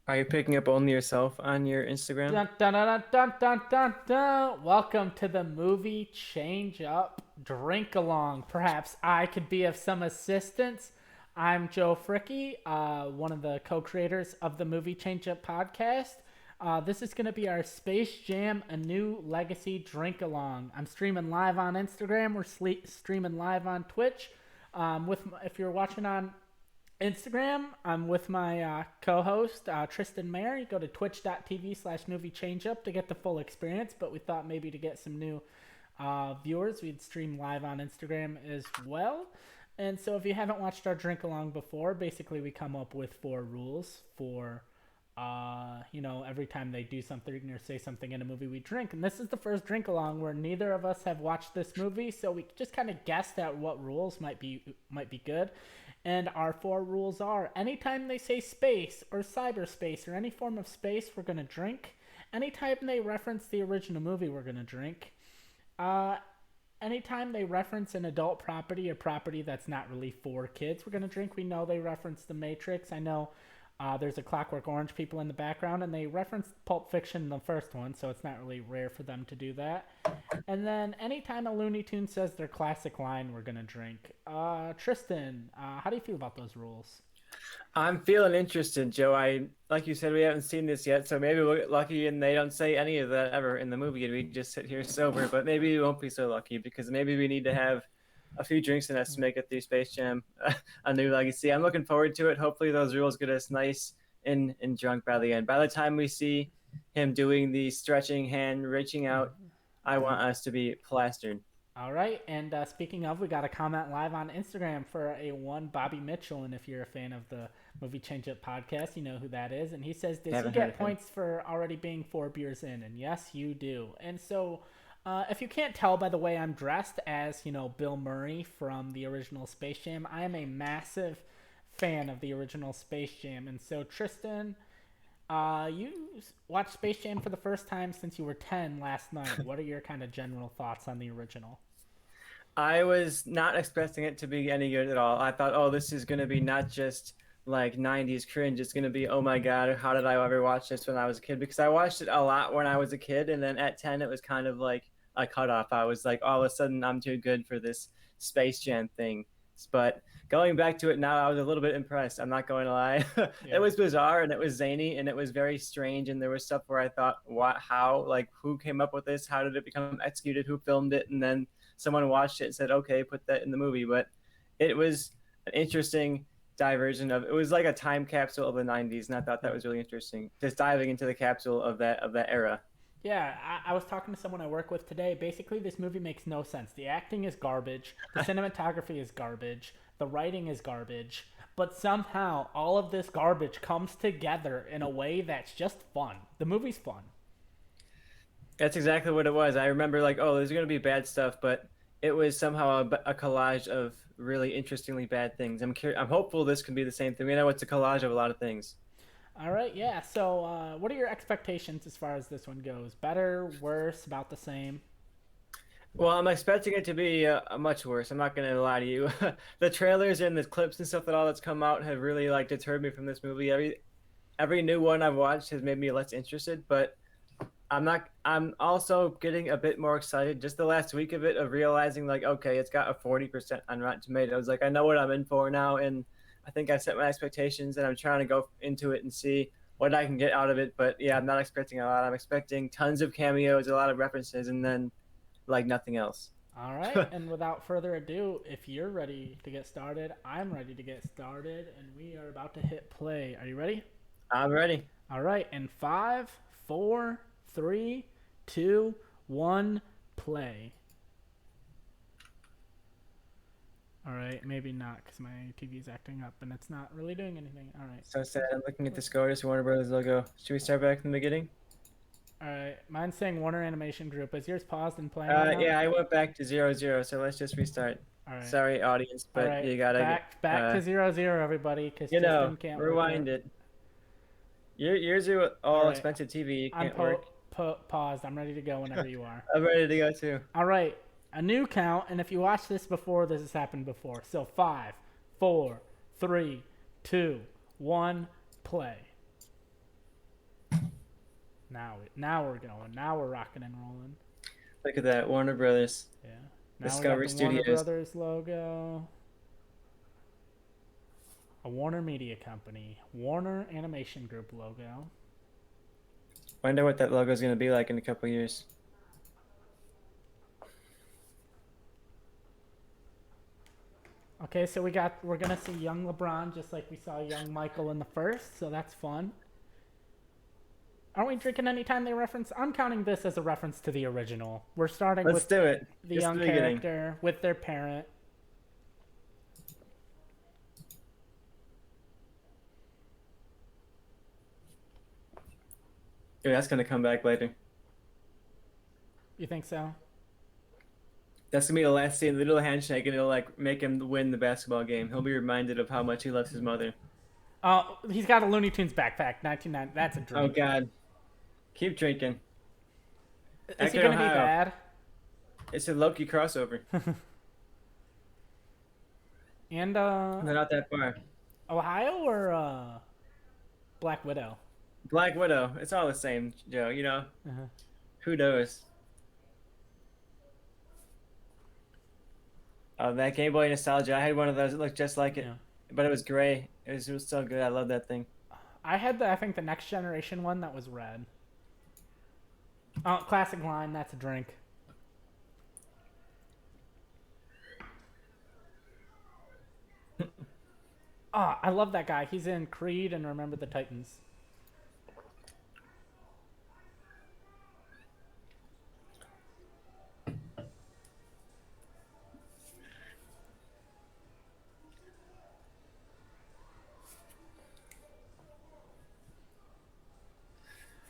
Are you picking up only yourself on your Instagram? Dun, dun, dun, dun, dun, dun, dun. Welcome to the movie Changeup Drinkalong. Perhaps I could be of some assistance. I'm Joe Fricke, one of the co-creators of the movie Changeup podcast. This is going to be our Space Jam: A New Legacy Drinkalong. I'm streaming live on Instagram. We're streaming live on Twitch. If you're watching on Instagram, I'm with my co-host Tristan Mayer. You go to twitch.tv/movie changeup to get the full experience, but we thought maybe to get some new viewers, we'd stream live on Instagram as well. And so if you haven't watched our drink along before, basically we come up with four rules for every time they do something or say something in a movie, we drink. And this is the first drink along where neither of us have watched this movie, so we just kind of guessed at what rules might be good. And our four rules are: anytime they say space or cyberspace or any form of space, we're gonna drink. Anytime they reference the original movie, we're gonna drink. Uh, Anytime they reference an adult property or property that's not really for kids, we're gonna drink. We know they reference The Matrix. I know there's a Clockwork Orange people in the background, and they referenced Pulp Fiction in the first one, so it's not really rare for them to do that. And then anytime a Looney Tune says their classic line, we're gonna drink. Tristan, how do you feel about those rules? I'm feeling interested, Joe. Like you said, we haven't seen this yet, so maybe we'll get lucky and they don't say any of that ever in the movie and we just sit here sober. But maybe we won't be so lucky because maybe we need to have a few drinks in us to make it through Space Jam, a new legacy. I'm looking forward to it. Hopefully, those rules get us nice and drunk by the end. By the time we see him doing the stretching hand, reaching out, I want us to be plastered. All right, and speaking of, we got a comment live on Instagram for a one Bobby Mitchell, and if you're a fan of the Movie Change Up podcast, you know who that is. And he says, "Does he Haven't heard get of him. points for already being four beers in?" And yes, you do. And so, if you can't tell by the way I'm dressed, as Bill Murray from the original Space Jam, I am a massive fan of the original Space Jam. And so, Tristan, you watched Space Jam for the first time since you were 10 last night. What are your kind of general thoughts on the original? I was not expecting it to be any good at all. I thought, oh, this is going to be not just like 90s cringe. It's going to be, oh my God, how did I ever watch this when I was a kid? Because I watched it a lot when I was a kid. And then at 10, it was kind of like a cutoff. I was like, all of a sudden, I'm too good for this Space Jam thing. But going back to it now, I was a little bit impressed. I'm not going to lie. It Yeah. was bizarre and it was zany and it was very strange. And there was stuff where I thought, what, how, like, who came up with this? How did it become executed? Who filmed it? And then someone watched it and said, okay, put that in the movie. But it was an interesting diversion of it was like a time capsule of the 90s, and I thought that was really interesting, just diving into the capsule of that era. Yeah, I was talking to someone I work with today. Basically, this movie makes no sense. The acting is garbage. The cinematography is garbage. The writing is garbage. But somehow, all of this garbage comes together in a way that's just fun. The movie's fun. That's exactly what it was. I remember like, oh, there's going to be bad stuff, but it was somehow a collage of really interestingly bad things. I'm hopeful this can be the same thing. We know it's a collage of a lot of things. All right, yeah. So, what are your expectations as far as this one goes? Better, worse, about the same? Well, I'm expecting it to be much worse. I'm not gonna lie to you. The trailers and the clips and stuff that all that's come out have really like deterred me from this movie. Every new one I've watched has made me less interested, but I'm not. I'm also getting a bit more excited. Just the last week of it, of realizing like, okay, it's got a 40% on Rotten Tomatoes. Like I know what I'm in for now, and I think I set my expectations, and I'm trying to go into it and see what I can get out of it. But yeah, I'm not expecting a lot. I'm expecting tons of cameos, a lot of references, and then like nothing else. All right, and without further ado, if you're ready to get started, I'm ready to get started, and we are about to hit play. Are you ready? I'm ready. All right, in five, four, three, two, one, play. All right, maybe not because my TV is acting up and it's not really doing anything. All right. So sad. I'm looking at the scores. Warner Brothers logo. Should we start back from the beginning? All right, mine's saying Warner Animation Group. Is yours paused and playing right now? Yeah, I went back to 0-0. So let's just restart. All right. Sorry, audience, All but right, you gotta get back to 0-0, everybody, because Tristan can't work rewind out. it. Yours are All all right, expensive TV. You I'm can't work. paused. I'm ready to go whenever you are. I'm ready to go too. All right, a new count, and if you watched this before, this has happened before. So five, four, three, two, one, play. Now we're going. Now we're rocking and rolling. Look at that, Warner Brothers, Yeah. Now we got Discovery the Warner Studios. Brothers logo. A Warner Media Company. Warner Animation Group logo. Wonder what that logo is going to be like in a couple years. Okay, so we're gonna see young LeBron just like we saw young Michael in the first, so that's fun. Aren't we drinking anytime they reference? I'm counting this as a reference to the original. We're starting Let's with do it. the Just young the beginning. character with their parent. Dude, that's going to come back later. You think so? That's gonna be the last scene, the little handshake, and it'll like make him win the basketball game. He'll be reminded of how much he loves his mother. Oh, he's got a Looney Tunes backpack. 1990. That's a Oh drink. God, keep drinking. Is he Akron, gonna be Ohio. bad? It's a Loki crossover. And They're not that far. Ohio or Black Widow? Black Widow. It's all the same, Joe. You know, Uh-huh. who knows? Oh, that Game Boy nostalgia. I had one of those. It looked just like it, Yeah. but it was gray. It was so good. I love that thing. I had I think the next generation one that was red. Oh, classic line. That's a drink. Oh, I love that guy. He's in Creed and Remember the Titans.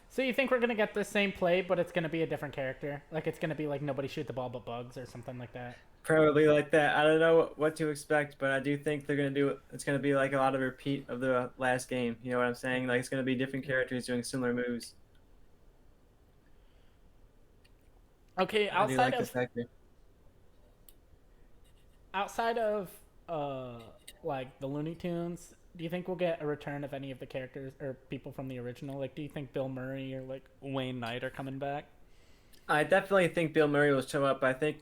So you think we're gonna get the same play, but it's gonna be a different character? Like it's gonna be like nobody shoot the ball but bugs or something like that. Probably like that. I don't know what to expect, but I do think they're gonna do. It's gonna be like a lot of repeat of the last game. You know what I'm saying? Like it's gonna be different characters doing similar moves. Okay, I do like the fact that. outside of uh like the Looney Tunes, do you think we'll get a return of any of the characters or people from the original? Like, do you think Bill Murray or like Wayne Knight are coming back? I definitely think Bill Murray will show up. I think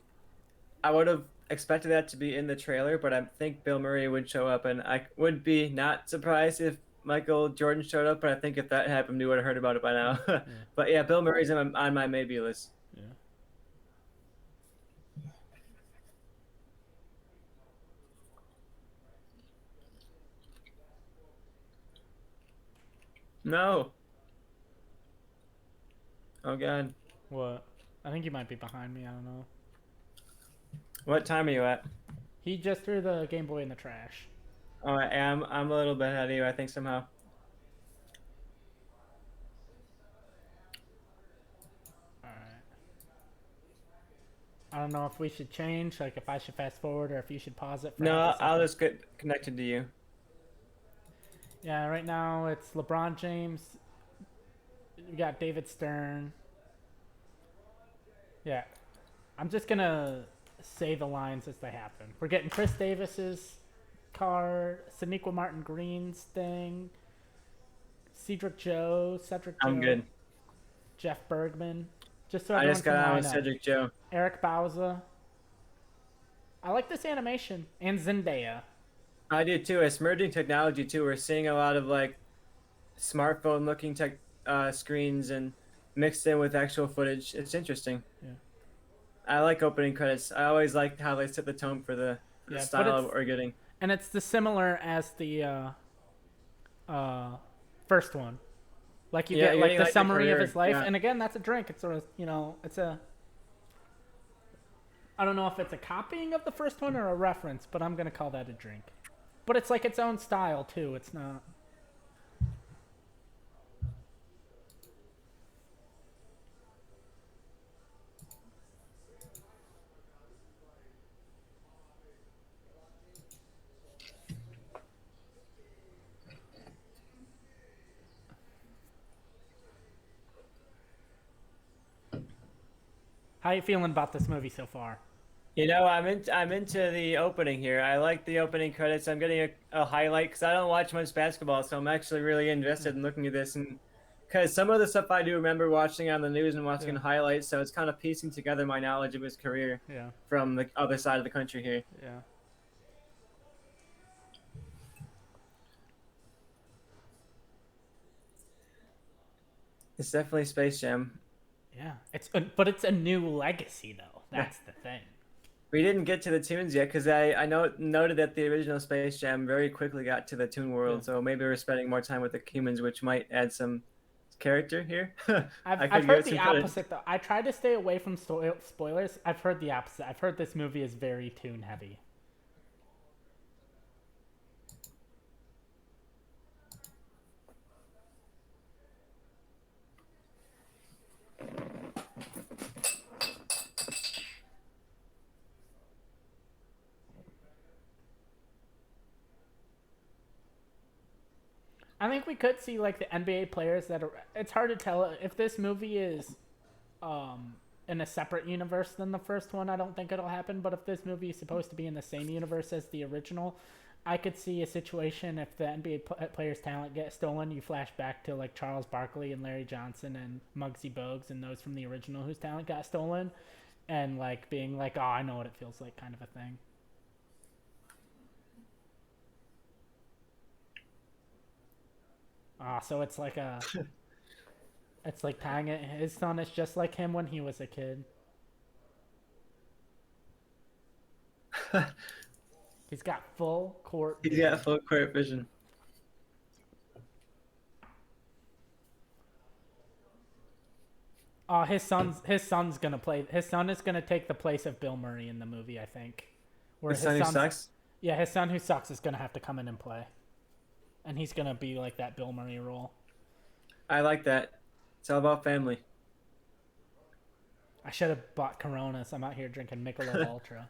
I would have expected that to be in the trailer, but I think Bill Murray would show up, and I would be not surprised if Michael Jordan showed up. But I think if that happened, we would have heard about it by now. Yeah, But yeah, Bill Murray's on my maybe list. yeah. No. Oh God. What? I think he might be behind me. I don't know. What time are you at? He just threw the Game Boy in the trash. Oh, I am. I'm a little bit ahead of you. I think somehow. All right. I don't know if we should change, like if I should fast forward or if you should pause it for half a No, second. I'll just get connected to you. Yeah, right now it's LeBron James. We got David Stern. Yeah, I'm just gonna say the lines as they happen. We're getting Chris Davis's card, Sonequa Martin Green's thing, Cedric Joe, I'm good. Jeff Bergman. Just so I everyone just can got on line with up. Cedric Joe. Eric Bauza. I like this animation and Zendaya. I do too. It's merging technology too. We're seeing a lot of like smartphone-looking tech screens and mixed in with actual footage. It's interesting. Yeah. I like opening credits. I always like how they set the tone for the Yeah, but style of it's what we're getting. and it's the similar as the first one. Like you Yeah, get you're like getting, the like, the summary of career, his life, yeah. and again, that's a drink. It's sort of it's a. I don't know if it's a copying of the first one or a reference, but I'm gonna call that a drink. But it's like its own style too. It's not. How you feeling about this movie so far? You know, I'm into the opening here. I like the opening credits. I'm getting a highlight because I don't watch much basketball, so I'm actually really invested in looking at this and because some of the stuff I do remember watching on the news and watching Yeah, highlights, so it's kind of piecing together my knowledge of his career yeah, from the other side of the country here. yeah. It's definitely Space Jam. Yeah, but it's a new legacy though. That's the thing. We didn't get to the tunes yet because noted that the original Space Jam very quickly got to the tune Yeah. world, so maybe we're spending more time with the humans, which might add some character here. I've I I've could give heard it the some credit. opposite though. I tried to stay away from spoilers. I've heard the opposite. I've heard this movie is very tune heavy. I think we could see like the NBA players that are. It's hard to tell if this movie is in a separate universe than the first one. I don't think it'll happen. But if this movie is supposed to be in the same universe as the original, I could see a situation if the NBA players' talent gets stolen. You flash back to like Charles Barkley and Larry Johnson and Muggsy Bogues and those from the original whose talent got stolen, and like being like, oh, I know what it feels like, kind of a thing. So it's like a it's like tying it. His son is just like him when he was a kid. He's got full court He's vision. got full court vision. His son's gonna play. His son is gonna take the place of Bill Murray in the movie. I think. Where The son who sucks. yeah, his son who sucks is gonna have to come in and play, and he's gonna be like that Bill Murray role. I like that. It's all about family. I should have bought Coronas. I'm out here drinking Michelob Ultra.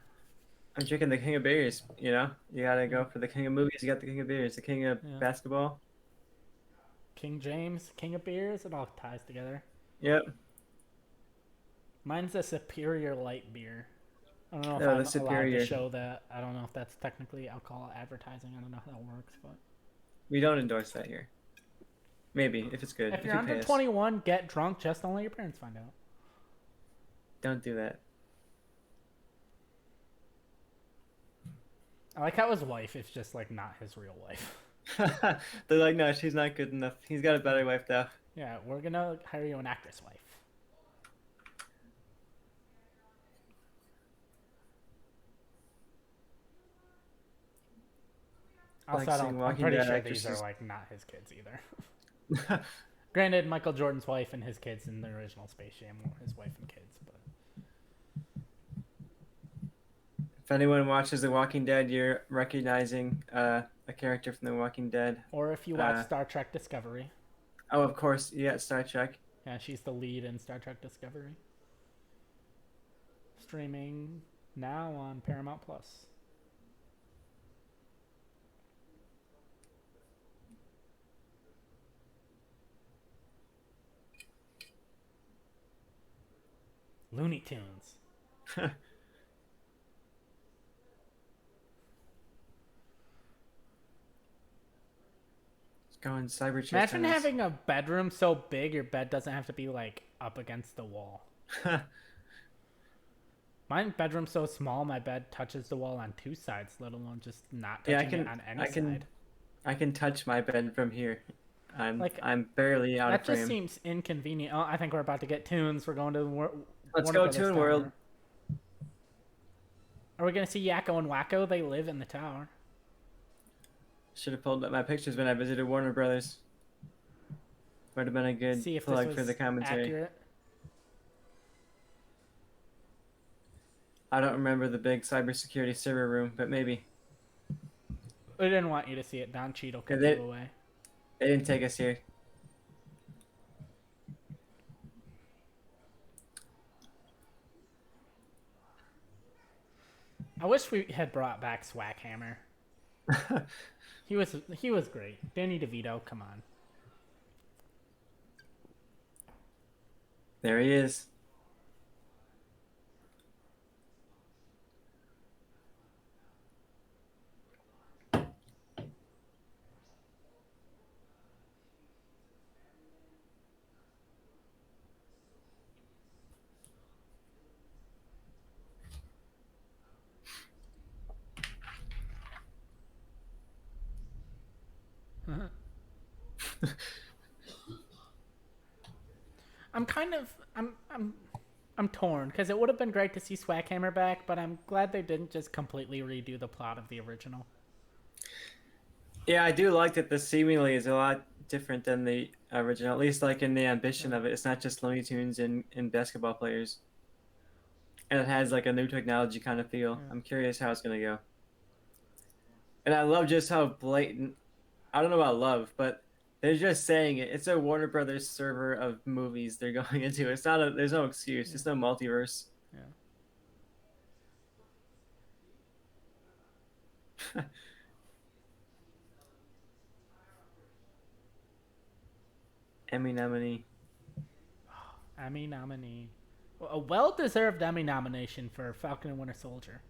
I'm drinking the king of beers. You gotta go for the king of movies. You got the king of beers, the king of Yeah. basketball. King James, King of Beers. It all ties together. Yep. Mine's a superior light beer. I don't know if No, the I'm allowed to superior. show that. I don't know if that's technically alcohol advertising. I don't know how that works, but We don't endorse that here. Maybe if it's good. if If you're you under pay us. 21, get drunk. Just don't let your parents find out. Don't do that. I like how his wife is just like not his real wife. They're like, no, she's not good enough. He's got a better wife now. Yeah, we're gonna hire you an actress wife. Also, Like seeing I'm Walking pretty Dead sure these are actresses. like not his kids either. Granted, Michael Jordan's wife and his kids in the original Space Jam were his wife and kids, but If anyone watches The Walking Dead, you're recognizing a character from The Walking Dead. or if you watch Star Trek Discovery, Oh, of course, you got Star Trek. yeah, she's the lead in Star Trek Discovery. Streaming now on Paramount Plus. Looney Tunes. It's going cyber chase Imagine on us. having a bedroom so big your bed doesn't have to be like up against the wall. My bedroom's so small my bed touches the wall on two sides, let alone just not touching Yeah, it on any side. I can touch my bed from here. Like, I'm barely out that of just frame. seems inconvenient. Oh, I think we're about to get tunes. We're going to Let's Warner go Brothers Toon Tower. World. Are we gonna see Yakko and Wacko? They live in the tower. Should have pulled up my pictures when I visited Warner Brothers. Would have been a good See if plug this for was the commentary. accurate. I don't remember the big cybersecurity server room, but maybe. We didn't want you to see it. Don Cheadle Yeah, could give away. They didn't take us here. I wish we had brought back Swackhammer. He was great. Danny DeVito, come on. There he is. I'm kind of I'm torn because it would have been great to see Swackhammer back, but I'm glad they didn't just completely redo the plot of the original. Yeah, I do like that this seemingly is a lot different than the original, at least like in the Yeah, ambition of it. It's not just Looney Tunes and basketball players. And it has like a new technology kind of feel. yeah, I'm curious how it's gonna go. And I love just how blatant, I don't know about love, but they're just saying it. It's a Warner Brothers server of movies they're going into. It's not a there's no excuse. yeah, There's no multiverse. yeah. Emmy nominee. Emmy nominee, a well-deserved Emmy nomination for Falcon and Winter Soldier.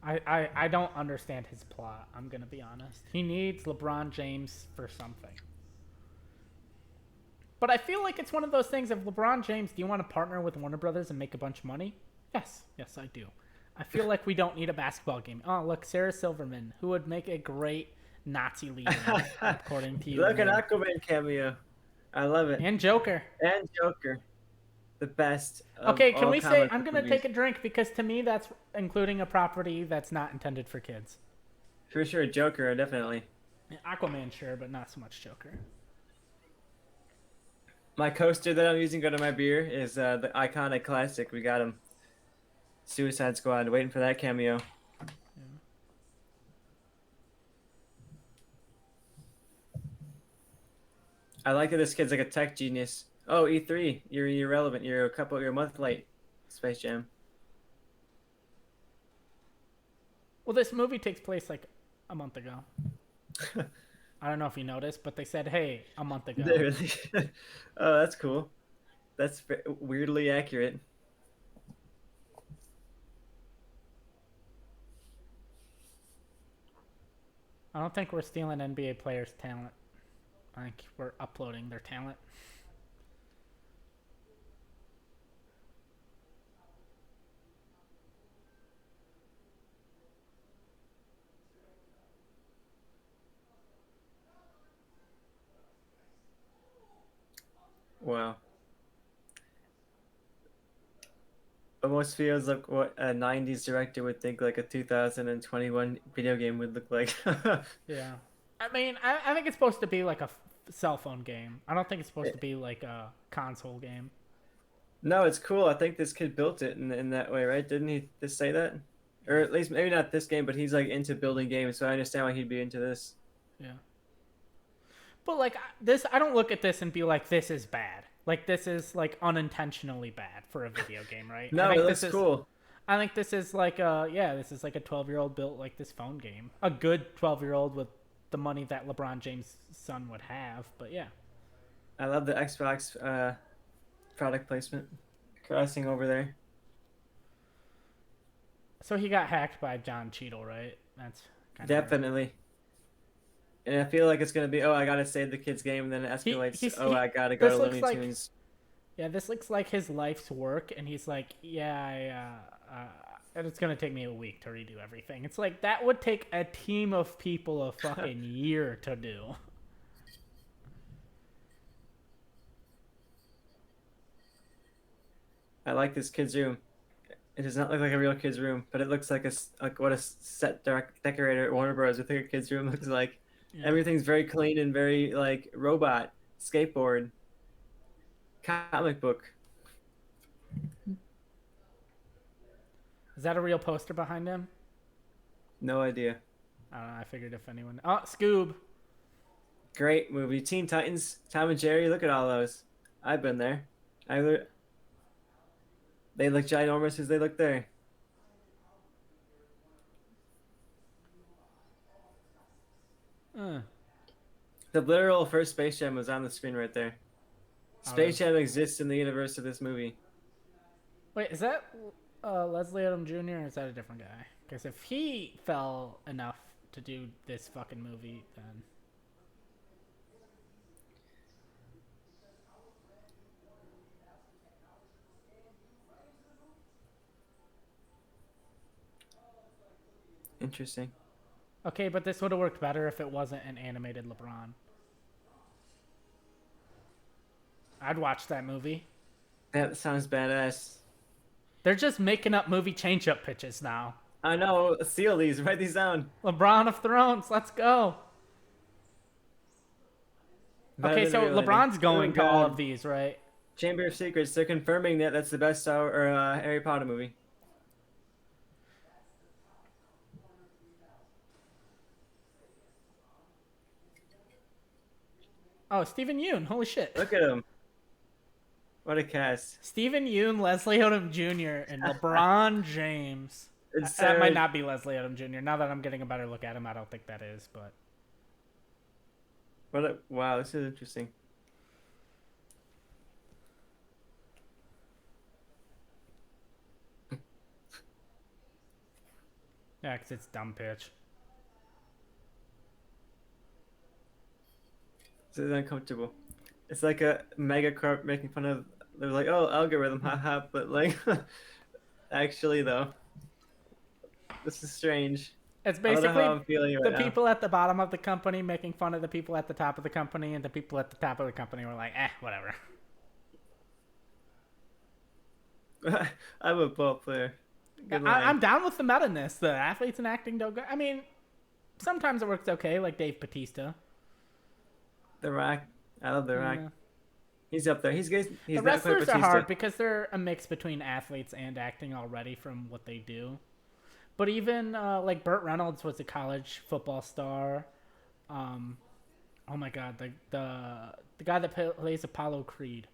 I don't understand his plot. I'm gonna be honest. He needs LeBron James for something. But I feel like it's one of those things of LeBron James, do you want to partner with Warner Brothers and make a bunch of money? Yes, yes, I do. I feel like we don't need a basketball game. Oh, look, Sarah Silverman, who would make a great Nazi leader, according to you. Look, an Aquaman cameo. I love it. And Joker. And Joker, the best of Okay, can all we say comic I'm book gonna movies. take a drink because to me that's including a property that's not intended for kids. For sure, Joker, definitely. Aquaman, sure, but not so much Joker. My coaster that I'm using to go to my beer is the iconic classic. We got him. Suicide Squad, waiting for that cameo. Yeah. I like that this kid's like a tech genius. Oh, E3, you're irrelevant. You're a month late. Space Jam. Well, this movie takes place like a month ago. I don't know if you noticed, but they said, "Hey, a month ago." Really? Oh, that's cool. That's weirdly accurate. I don't think we're stealing NBA players' talent. I think we're uploading their talent. Wow. Almost feels like what a 90s director would think like a 2021 video game would look like. Yeah. I mean, I think it's supposed to be like a cell phone game. I don't think it's supposed to be like a console game. No, it's cool. I think this kid built it in that way, right? Didn't he just say that? Or at least maybe not this game, but he's like into building games, so I understand why he'd be into this. Yeah. But like this, I don't look at this and be like, "This is bad." Like this is like unintentionally bad for a video game, right? I No, it think this looks is. cool. I think this is like this is like a 12-year-old built like this phone game. A good 12-year-old with the money that LeBron James' son would have. But yeah. I love the Xbox product placement crossing over there. So he got hacked by John Cheadle, right? That's kind of Definitely. And I feel like it's gonna be, oh, I gotta save the kid's game, and then it he escalates, he's oh, he. I gotta go This to looks Looney like Tunes. yeah, this looks like his life's work, and he's like, yeah, and it's gonna take me a week to redo everything. It's like that would take a team of people a fucking year to do. I like this kid's room. It does not look like a real kid's room, but it looks like like what a set decorator at Warner Bros. would think a kid's room looks like. Yeah. Everything's very clean and very like robot, skateboard, comic book. Is that a real poster behind him? No idea. I don't know. I figured if anyone. Oh, Scoob. Great movie. Teen Titans, Tom and Jerry. Look at all those. I've been there. They look ginormous as they look there. Uh, The literal first Space Jam was on the screen right there. oh, really? Space Jam exists in the universe of this movie. Wait, is that Leslie Odom Jr. or is that a different guy? Because if he fell enough to do this fucking movie, then Interesting. Okay, but this would have worked better if it wasn't an animated LeBron. I'd watch that movie. That sounds badass. They're just making up movie change-up pitches now. I know. Seal these. Write these down. LeBron of Thrones, let's go. Better Okay, than so reality. LeBron's Oh going to all of god. these, right? Chamber of Secrets. They're confirming that that's the best Harry Potter movie. Oh, Stephen Yoon, holy shit. Look at him. What a cast. Stephen Yoon, Leslie Odom Jr., and LeBron James. It's That might not be Leslie Odom Jr. Now that I'm getting a better look at him, I don't think that is, but wow. This is interesting. yeah, because it's dumb pitch. This is uncomfortable. It's like a mega corp making fun of. They're like, oh, algorithm, haha. But like, actually though, this is strange. It's I don't know basically how I'm feeling the right people at the bottom of the company making fun of the people at the top of the company, and the people at the top of the company were like, whatever. now. I'm a ball player. Good line. I'm down with the meta-ness. The athletes and acting don't go. I mean, sometimes it works okay, like Dave Bautista. The Rock. I love The Rock. Yeah. He's up there. He's good. He's The not quite wrestlers are Batista. hard because they're a mix between athletes and acting already from what they do. But even like Burt Reynolds was a college football star. Oh my God, the guy that plays Apollo Creed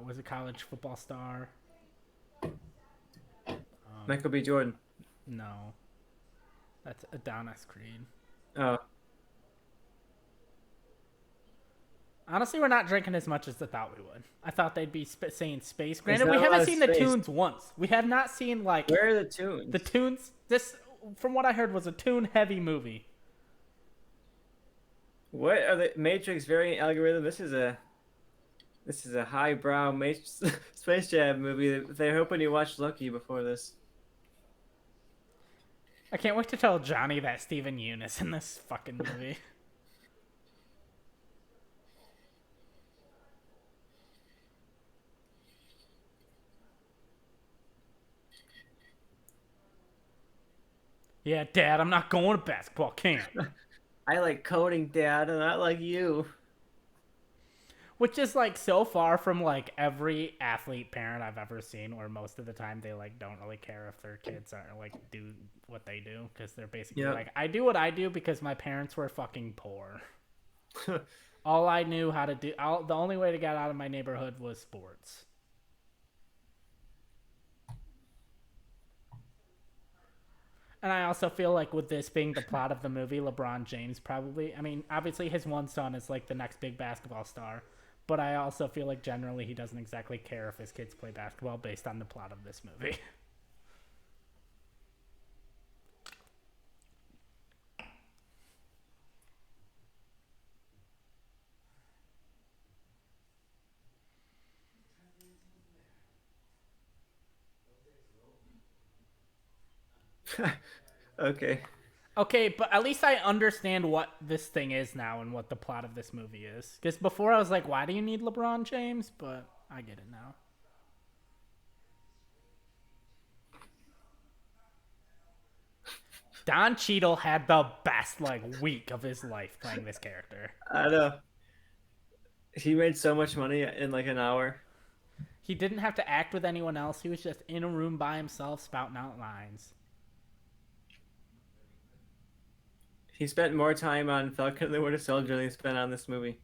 was a college football star. Michael B. Jordan. No, that's Adonis Creed. Oh, Honestly, we're not drinking as much as I thought we would. I thought they'd be saying space. Granted, not we a lot haven't of seen the space. tunes once. We have not seen like where are the tunes? the tunes. This, from what I heard, was a tune-heavy movie. What are the Matrix variant algorithm? This is a highbrow Space Jam movie. They're hoping you watched Lucky before this. I can't wait to tell Johnny that Stephen Yoon is in this fucking movie. Yeah, Dad, I'm not going to basketball camp. I like coding, Dad, and not like you. Which is like so far from like every athlete parent I've ever seen, where most of the time they like don't really care if their kids are like do what they do because they're basically Yep. like, I do what I do because my parents were fucking poor. All I knew how to do, the only way to get out of my neighborhood was sports. And I also feel like with this being the plot of the movie, LeBron James probably, I mean, obviously his one son is like the next big basketball star, but I also feel like generally he doesn't exactly care if his kids play basketball based on the plot of this movie. Okay. Okay, but at least I understand what this thing is now and what the plot of this movie is. Because before I was like, why do you need LeBron James? But I get it now. Don Cheadle had the best like week of his life playing this character. I know. He made so much money in like an hour. He didn't have to act with anyone else. He was just in a room by himself spouting out lines. He spent more time on Falcon and the Winter Soldier than he spent on this movie.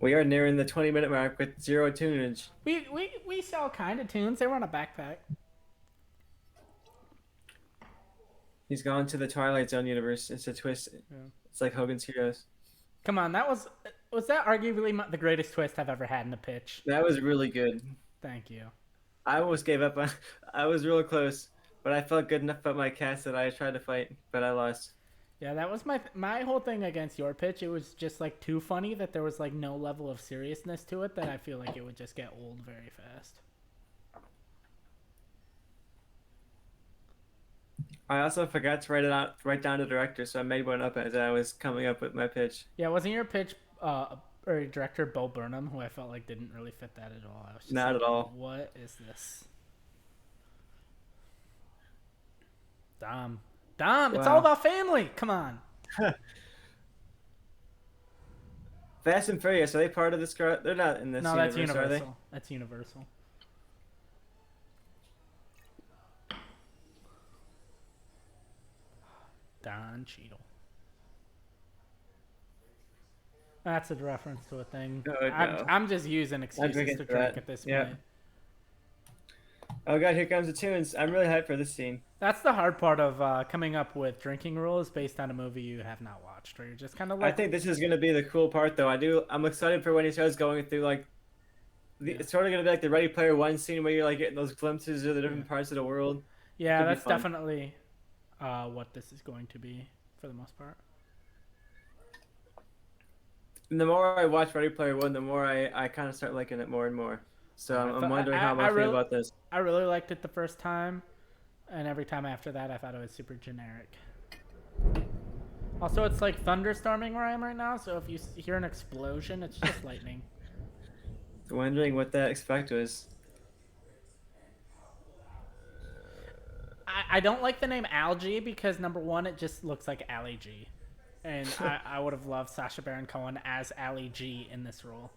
We are nearing the 20-minute mark with zero tunage. We sell kind of tunes. They were on a backpack. He's gone to the Twilight Zone universe. It's a twist. Yeah. It's like Hogan's Heroes. Come on, was that arguably the greatest twist I've ever had in a pitch? That was really good. Thank you. I almost gave up on. I was real close, but I felt good enough about my cast that I tried to fight, but I lost. Yeah, that was my whole thing against your pitch. It was just like too funny that there was like no level of seriousness to it that I feel like it would just get old very fast. I also forgot to write down the director, so I made one up as I was coming up with my pitch. Yeah, wasn't your pitch or director Bo Burnham, who I felt like didn't really fit that at all. I was just Not like, at all. what is this? Dom. Dom, it's all Wow. about family. Come on. Fast and Furious, are they part of this? They're not in this No, that's universe, are they? Universal. That's Universal. Don Cheadle. That's a reference to a thing. Oh no. I'm just using I'm excuses drinking to for drink that. at this Yeah. point. Oh god, here comes the tunes. I'm really hyped for this scene. That's the hard part of coming up with drinking rules based on a movie you have not watched, where you're just kind of I like, think this is gonna be the cool part, though. I'm excited for when he starts going through like. yeah, It's sort of gonna be like the Ready Player One scene where you're like getting those glimpses of the yeah, different parts of the world. yeah. Could be That's fun. definitely what this is going to be for the most part. And the more I watch Ready Player One, the more I kind of start liking it more and more. So Yeah, I'm wondering how I'm gonna feel about this. I really liked it the first time, and every time after that, I thought it was super generic. Also, it's like thunderstorming where I am right now, so if you hear an explosion, it's just lightning. Wondering what that effect was. I don't like the name Algae because number one, it just looks like Ali G, and I would have loved Sacha Baron Cohen as Ali G in this role.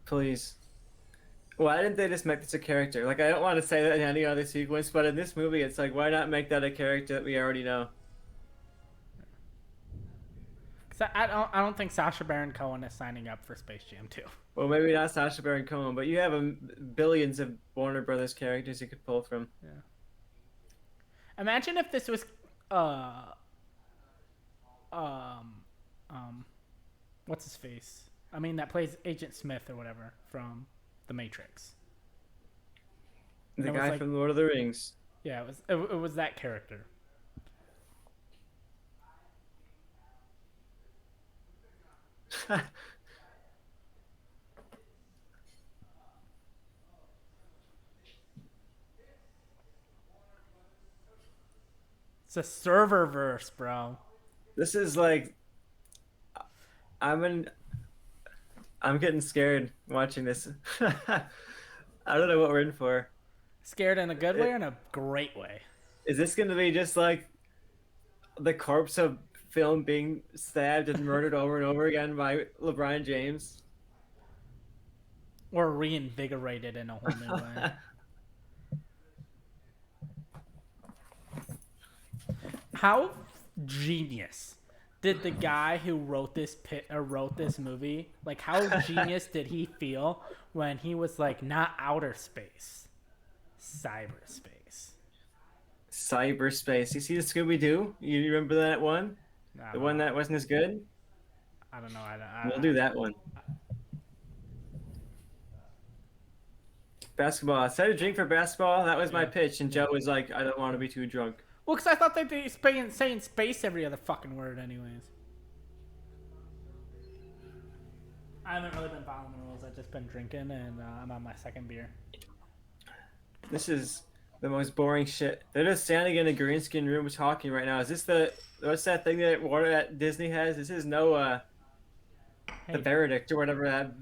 Please. Why didn't they just make this a character? Like, I don't want to say that in any other sequence, but in this movie, it's like, why not make that a character that we already know? Cause I don't think Sacha Baron Cohen is signing up for Space Jam 2. Well, maybe not Sacha Baron Cohen, but you have billions of Warner Brothers characters you could pull from. Yeah. Imagine if this was uh um what's his face? I mean that plays Agent Smith or whatever from The Matrix. The It was guy like from Lord of the Rings. yeah, it was that character. It's a server verse, bro. This is like, I'm in. I'm getting scared watching this. I don't know what we're in for. Scared in a good way or It, in a great way. is this going to be just like the corpse of film being stabbed and murdered over and over again by LeBron James? Or reinvigorated in a whole new way. How genius did the guy who wrote this movie, like how genius did he feel when he was like not outer space, cyberspace? Cyberspace. You see the Scooby Doo? You remember that one? I The don't one know. that wasn't as good? I don't know. We'll do that one. Basketball. I said a drink for basketball. That was my Yeah. pitch, and Yeah. Joe was like, "I don't want to be too drunk." Well, because I thought they'd be saying space every other fucking word, anyways. I haven't really been following the rules. I've just been drinking, and I'm on my second beer. This is the most boring shit. They're just standing in a green screen room talking right now. Is this the what's that thing that Water at Disney has? This is no the Hey, Verdict or whatever that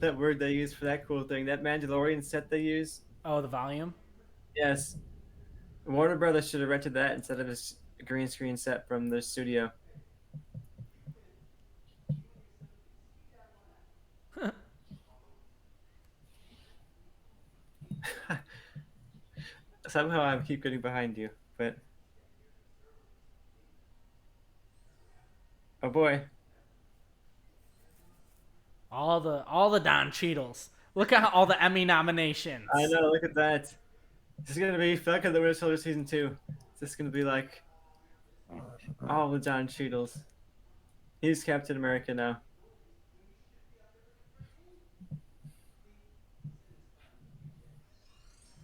that word they use for that cool thing. That Mandalorian set they use. oh, the volume. Yes, Warner Brothers should have rented that instead of this green screen set from the studio. Somehow I keep getting behind you, but oh boy, All the Don Cheadles. Look at all the Emmy nominations. I know. Look at that. This is gonna be Falcon and the Winter Soldier season 2. This is gonna be like all the John Cheadles. He's Captain America now.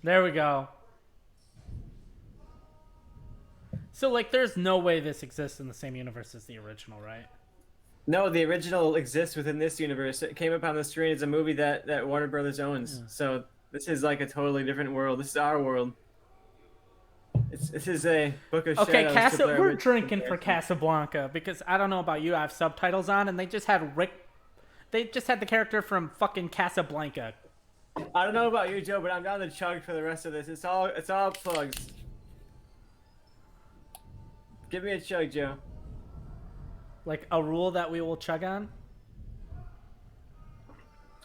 There we go. So like, there's no way this exists in the same universe as the original, right? No, the original exists within this universe. It came up on the screen as a movie that Warner Brothers owns. Yeah. So this is like a totally different world. This is our world. This is a Book of Okay, Shadows to Casa, Blair we're Witch drinking for comparison. Casablanca because I don't know about you, I have subtitles on, and they just had Rick. They just had the character from fucking Casablanca. I don't know about you, Joe, but I'm down to chug for the rest of this. It's all plugs. Give me a chug, Joe. Like a rule that we will chug on.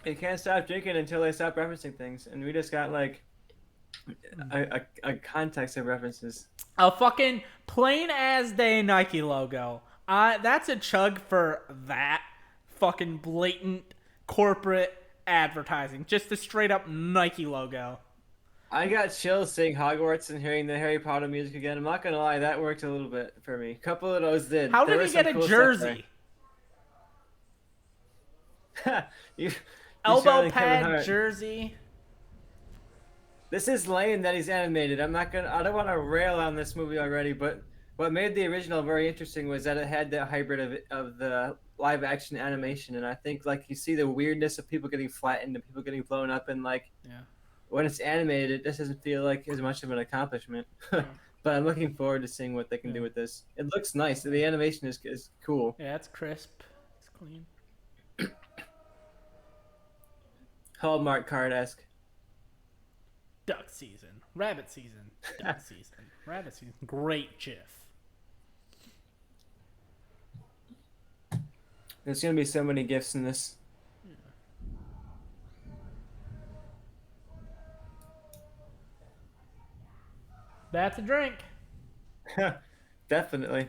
You can't stop drinking until they stop referencing things, and we just got like a context of references. A fucking plain as day Nike logo. That's a chug for that fucking blatant corporate advertising. Just a straight up Nike logo. I got chills seeing Hogwarts and hearing the Harry Potter music again. I'm not gonna lie, that worked a little bit for me. A couple of those did. How There did was he some get a cool stuff there. jersey? you, you Elbow sounding Kevin pad Hart. jersey. This is lame that he's animated. I don't want to rail on this movie already, but what made the original very interesting was that it had the hybrid of the live action animation, and I think like you see the weirdness of people getting flattened and people getting blown up, and like Yeah. when it's animated, it just doesn't feel like as much of an accomplishment. Yeah. But I'm looking forward to seeing what they can Yeah. do with this. It looks nice. The animation is cool. Yeah, it's crisp. It's clean. Hallmark card esque. Duck season. Rabbit season. Duck season. Rabbit season. Great GIF. There's gonna be so many gifts in this. That's a drink. Definitely.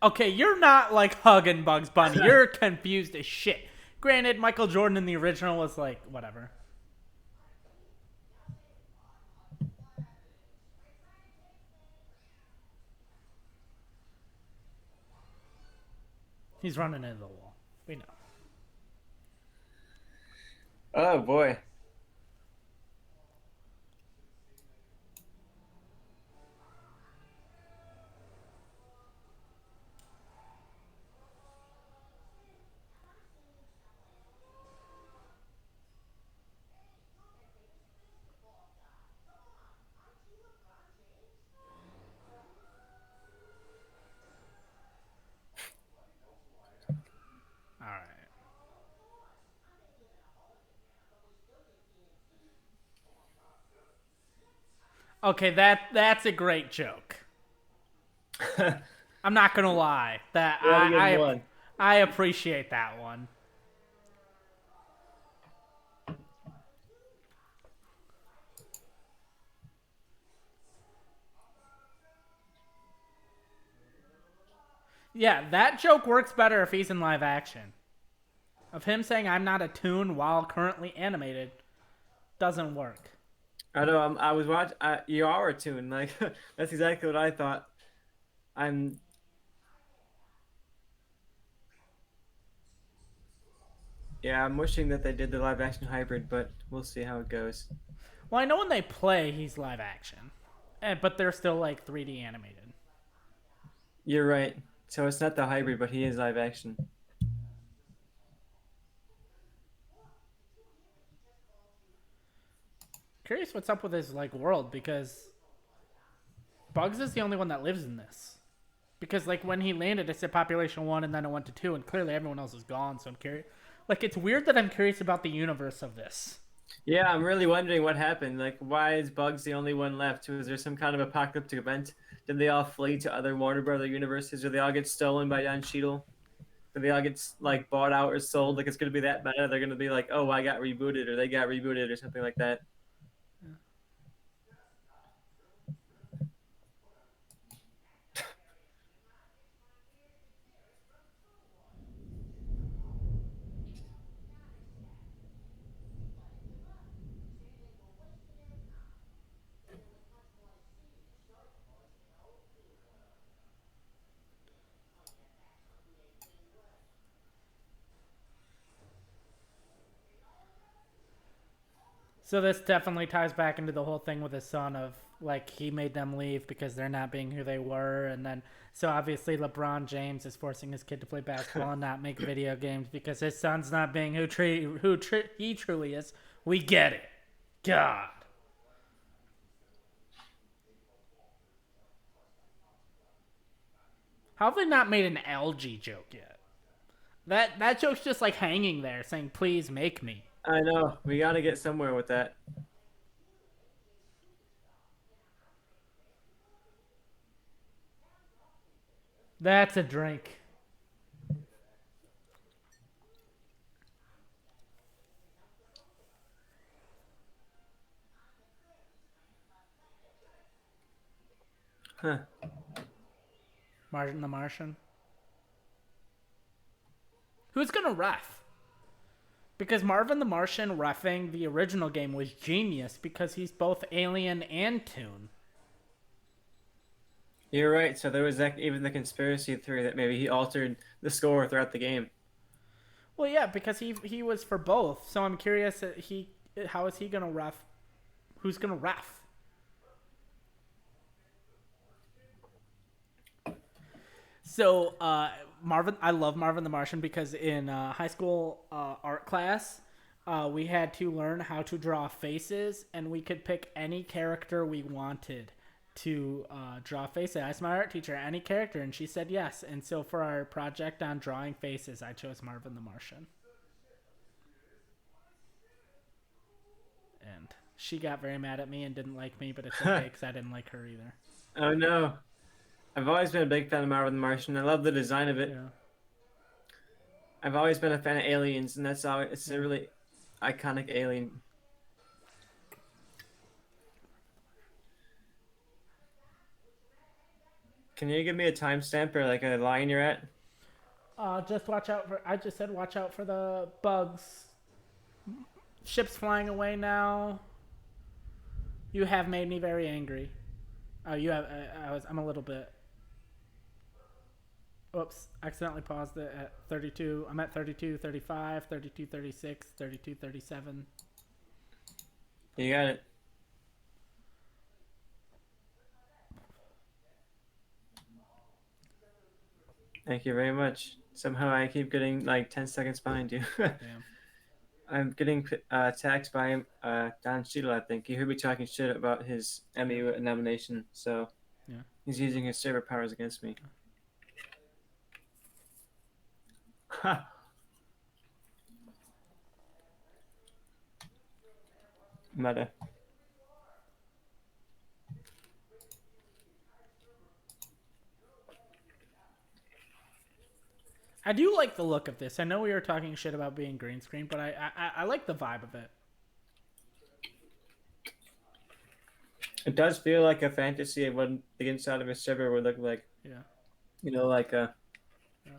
Okay, you're not like hugging Bugs Bunny. You're confused as shit. Granted, Michael Jordan in the original was like, whatever. He's running into the wall. We know. Oh boy. All right. Okay, that's a great joke. I'm not gonna lie. That What a good one. I appreciate that one. Yeah, that joke works better if he's in live action. Of him saying I'm not a toon while currently animated doesn't work. I know. I was watching. You are a tune. Like that's exactly what I thought. I'm. Yeah, I'm wishing that they did the live action hybrid, but we'll see how it goes. Well, I know when they play, he's live action, but they're still like 3D animated. You're right. So it's not the hybrid, but he is live action. Curious what's up with his like world because Bugs is the only one that lives in this. Because like when he landed, it said population 1, and then it went to 2, and clearly everyone else is gone. So I'm curious. Like it's weird that I'm curious about the universe of this. Yeah, I'm really wondering what happened. Like, why is Bugs the only one left? Was there some kind of apocalyptic event? Did they all flee to other Warner Brother universes? Did they all get stolen by Don Cheadle? Did they all get like bought out or sold? Like, it's gonna be that bad? They're gonna be like, oh, I got rebooted, or they got rebooted, or something like that. So this definitely ties back into the whole thing with his son of like he made them leave because they're not being who they were, and then so obviously LeBron James is forcing his kid to play basketball and not make video games because his son's not being he truly is. We get it. God. How have they not made an algae joke yet? That joke's just like hanging there saying, please make me. I know. We got to get somewhere with that. That's a drink. Huh. Martin the Martian. Who's gonna ref? Because Marvin the Martian reffing the original game was genius because he's both alien and Toon. You're right. So there was even the conspiracy theory that maybe he altered the score throughout the game. Well, yeah, because he was for both. So I'm curious how is he gonna ref? Who's gonna ref? So Marvin, I love Marvin the Martian because in high school art class, we had to learn how to draw faces, and we could pick any character we wanted to draw faces. I asked my art teacher any character, and she said yes. And so for our project on drawing faces, I chose Marvin the Martian. And she got very mad at me and didn't like me, but it's okay because I didn't like her either. Oh no. I've always been a big fan of Marvel the Martian. I love the design of it. Yeah. I've always been a fan of aliens, and that's always it's a really iconic alien. Can you give me a timestamp or like a line you're at? Just watch out for. I just said watch out for the bugs. Ships flying away now. You have made me very angry. Oh, you have. I'm a little bit. Oops, accidentally paused it at 32. I'm at 32, 35, 32, 36, 32, 37. You got it. Thank you very much. Somehow I keep getting like 10 seconds behind you. Damn. I'm getting attacked by Don Cheadle, I think. He heard me talking shit about his Emmy nomination, so Yeah. he's using his server powers against me. Ha! Meta. I do like the look of this. I know we were talking shit about being green screen, but I like the vibe of it. It does feel like a fantasy of what the inside of a server would look like. Yeah. You know, like a. Yeah.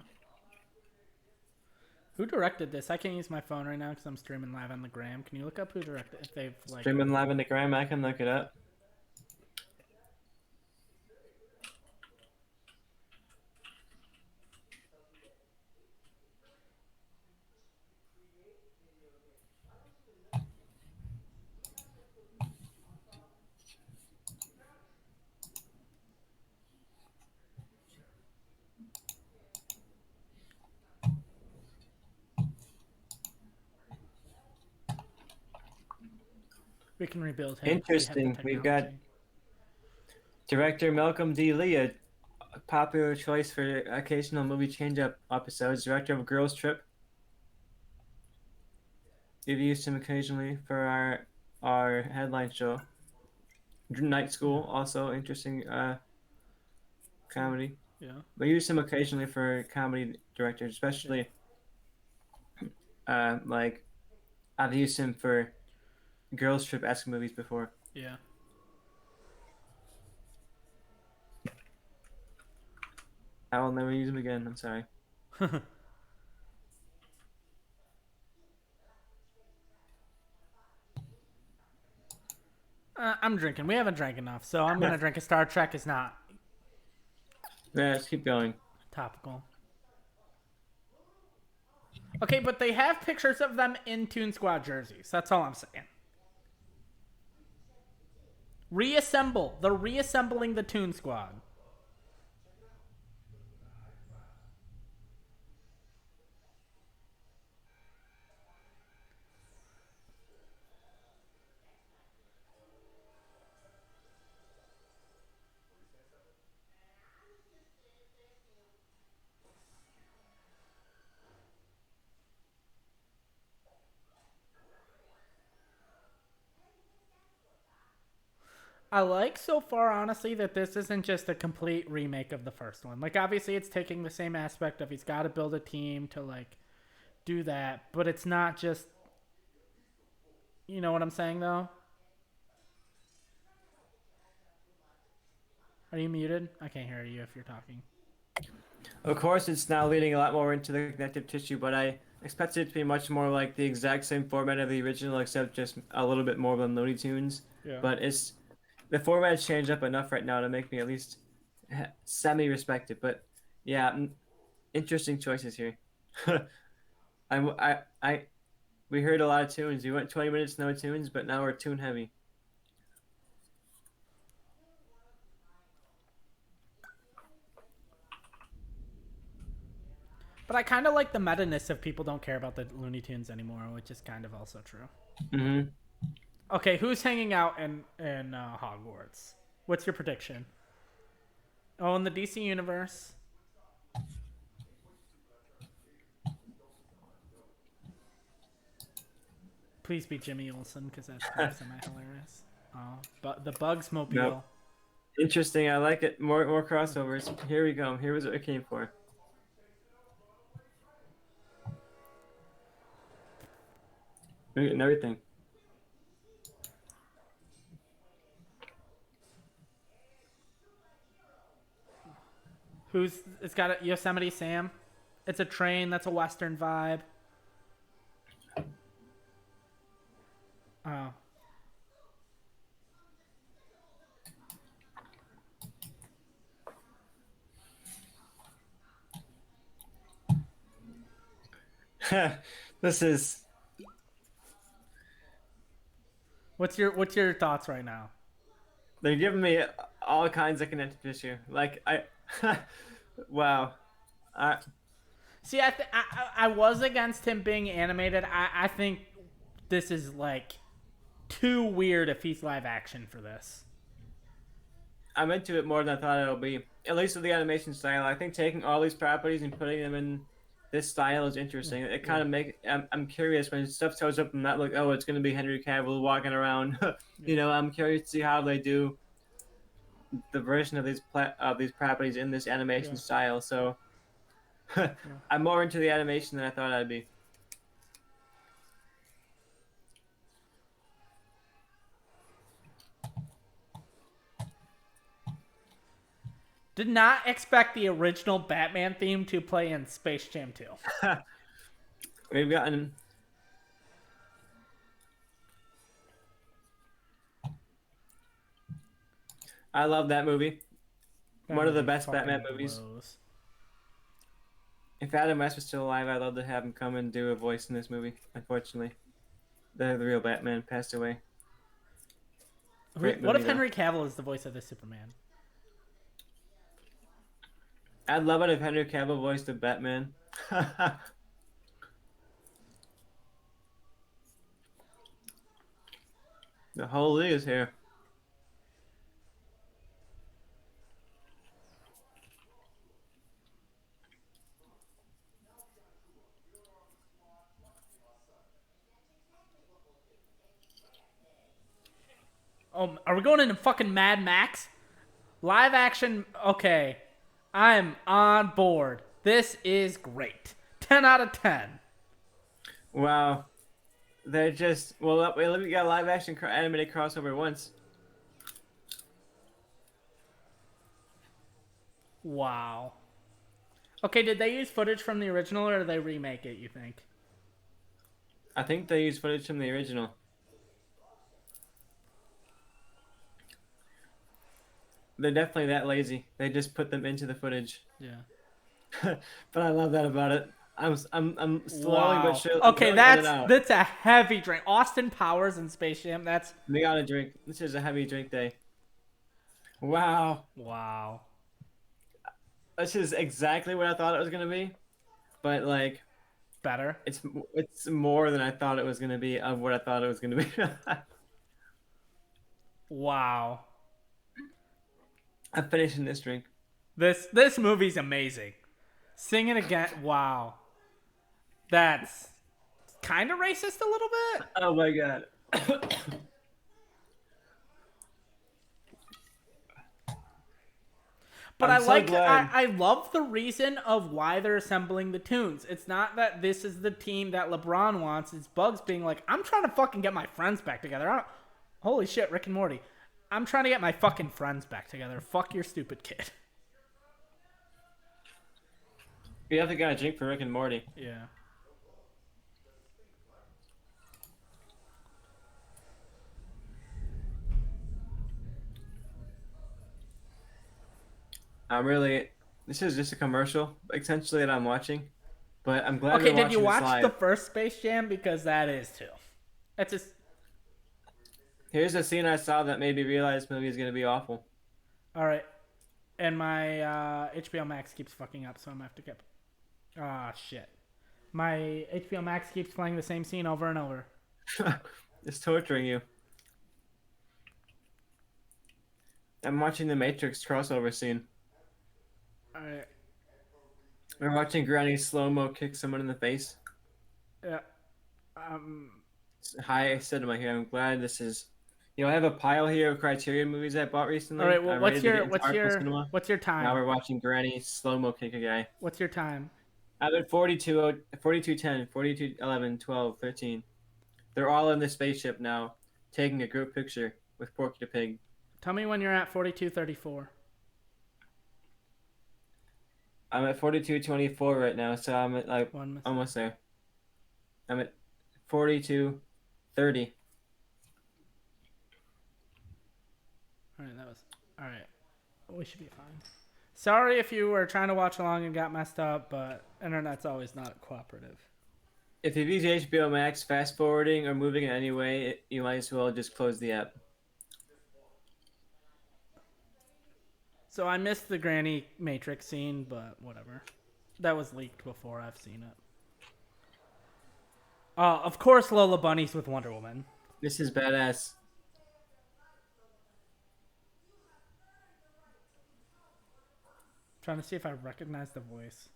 Who directed this? I can't use my phone right now because I'm streaming live on the gram. Can you look up who directed? If they've like Streaming live on the gram, I can look it up. we can rebuild him. Interesting. We've got director Malcolm D. Lee, a popular choice for occasional movie change-up episodes. Director of Girls Trip. We've used him occasionally for our headline show. Night School, also interesting comedy. Yeah. We use him occasionally for comedy directors, especially like I've used him for Girls Trip-esque movies before. Yeah. I will never use him again. I'm sorry. I'm drinking. We haven't drank enough, so I'm gonna drink a Star Trek is not Yeah, let's keep going. topical. Okay, but they have pictures of them in Toon Squad jerseys. That's all I'm saying. Reassemble. They're reassembling the Toon Squad. I like so far, honestly, that this isn't just a complete remake of the first one. Like, obviously, it's taking the same aspect of he's got to build a team to, like, do that, but it's not just. You know what I'm saying, though? Are you muted? I can't hear you if you're talking. Of course, it's now leading a lot more into the connective tissue, but I expected it to be much more like the exact same format of the original, except just a little bit more than Looney Tunes. Yeah. But it's the format's changed up enough right now to make me at least semi-respect it. But yeah, interesting choices here. I we heard a lot of tunes. We went 20 minutes no tunes, but now we're tune heavy. But I kind of like the meta-ness of people don't care about the Looney Tunes anymore, which is kind of also true. Mm-hmm. Okay, who's hanging out in Hogwarts? What's your prediction? Oh, in the DC universe. Please be Jimmy Olsen because that's kind of semi-hilarious. Oh, but the Bugs Mobile. Nope. Interesting. I like it. More crossovers. Here we go. Here was what I came for. We're getting everything. Who's it's got a Yosemite Sam? It's a train. That's a Western vibe. Oh, This is. what's your thoughts right now? They're giving me all kinds of connective tissue. Like I. Wow. I See, I was against him being animated. I think this is like too weird if he's live action for this. I'm into it more than I thought it'll be. At least with the animation style. I think taking all these properties and putting them in this style is interesting. It kind of make I'm curious when stuff shows up and not like, oh, it's gonna be Henry Cavill walking around. I'm curious to see how they do the version of these properties in this animation Yeah. style. So Yeah. I'm more into the animation than I thought I'd be. Did not expect the original Batman theme to play in Space Jam 2. We've gotten. I love that movie. That One of the movie best Batman fucking movies. blows. If Adam West was still alive, I'd love to have him come and do a voice in this movie. Unfortunately, the real Batman passed away. Great What movie if though. Henry Cavill is the voice of the Superman? I'd love it if Henry Cavill voiced the Batman. The whole league is here. Oh, are we going into fucking Mad Max? Live action. Okay, I'm on board. This is great. 10 out of 10. Wow. They're just let me get a live action animated crossover once. Wow. Okay, did they use footage from the original or did they remake it, you think? I think they used footage from the original. They're definitely that lazy. They just put them into the footage. Yeah. But I love that about it. I'm slowly but Wow. surely I'm Okay, going in and out. that's a heavy drink. Austin Powers and Space Jam. That's We gotta drink. This is a heavy drink day. Wow. wow. This is exactly what I thought it was gonna be, but like Better. it's more than I thought it was gonna be of what I thought it was gonna be. Wow. I'm finishing this drink. This movie's amazing. Sing it again. Wow. That's kind of racist a little bit. Oh my god. But I'm so glad. I love the reason of why they're assembling the tunes. It's not that this is the team that LeBron wants. It's Bugs being like, I'm trying to fucking get my friends back together. Holy shit, Rick and Morty. I'm trying to get my fucking friends back together. Fuck your stupid kid. We have to get a drink for Rick and Morty. Yeah. I'm really. This is just a commercial, essentially, that I'm watching. But I'm glad Okay, we're did you watching this watch the live. first Space Jam? Because that is too. That's just. Here's a scene I saw that made me realize the movie is gonna be awful. Alright. And my HBO Max keeps fucking up, so I'm gonna have to get. Ah, shit. My HBO Max keeps playing the same scene over and over. It's torturing you. I'm watching the Matrix crossover scene. Alright. We're watching Granny slow-mo kick someone in the face. Yeah. Um. Hi, cinema here. I'm glad this is. I have a pile here of Criterion movies I bought recently. All right. Well, I'm ready to get into Artful cinema. what's your Now time? we're watching Granny slow-mo kick a guy. What's your time? I'm at 42, 42:10, 42:11, 12, 13. They're all in the spaceship now, taking a group picture with Porky the Pig. Tell me when you're at 42:34. I'm at 42:24 right now, so I'm at like One. almost there. I'm at 42:30. All right. That was. All right. We should be fine. Sorry if you were trying to watch along and got messed up, but internet's always not cooperative. If you use HBO Max, fast forwarding or moving in any way, you might as well just close the app. So I missed the Granny Matrix scene, but whatever. That was leaked before I've seen it. Of course, Lola Bunny's with Wonder Woman. This is badass. Trying to see if I recognize the voice.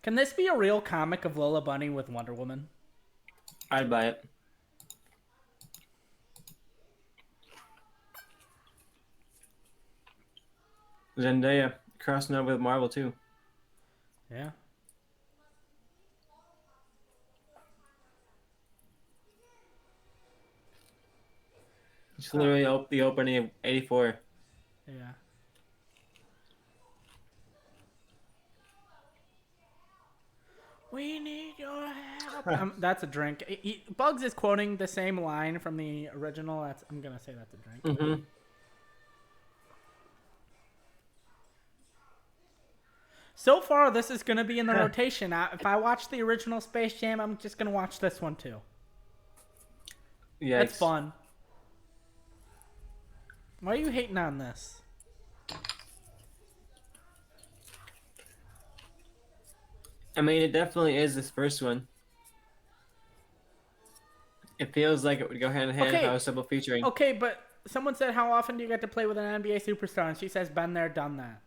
Can this be a real comic of Lola Bunny with Wonder Woman? I'd buy it. Zendaya crossing over with Marvel too. Yeah. It's literally the opening of '84. Yeah. We need your help. That's a drink. Bugs is quoting the same line from the original. I'm gonna say that's a drink. Mm-hmm. So far, this is gonna be in the rotation. If I watch the original Space Jam, I'm just gonna watch this one too. Yeah, It's fun. Why are you hating on this? I mean, it definitely is this first one. It feels like it would go hand in hand if I was double featuring. Okay, but someone said, how often do you get to play with an NBA superstar? And she says, been there, done that.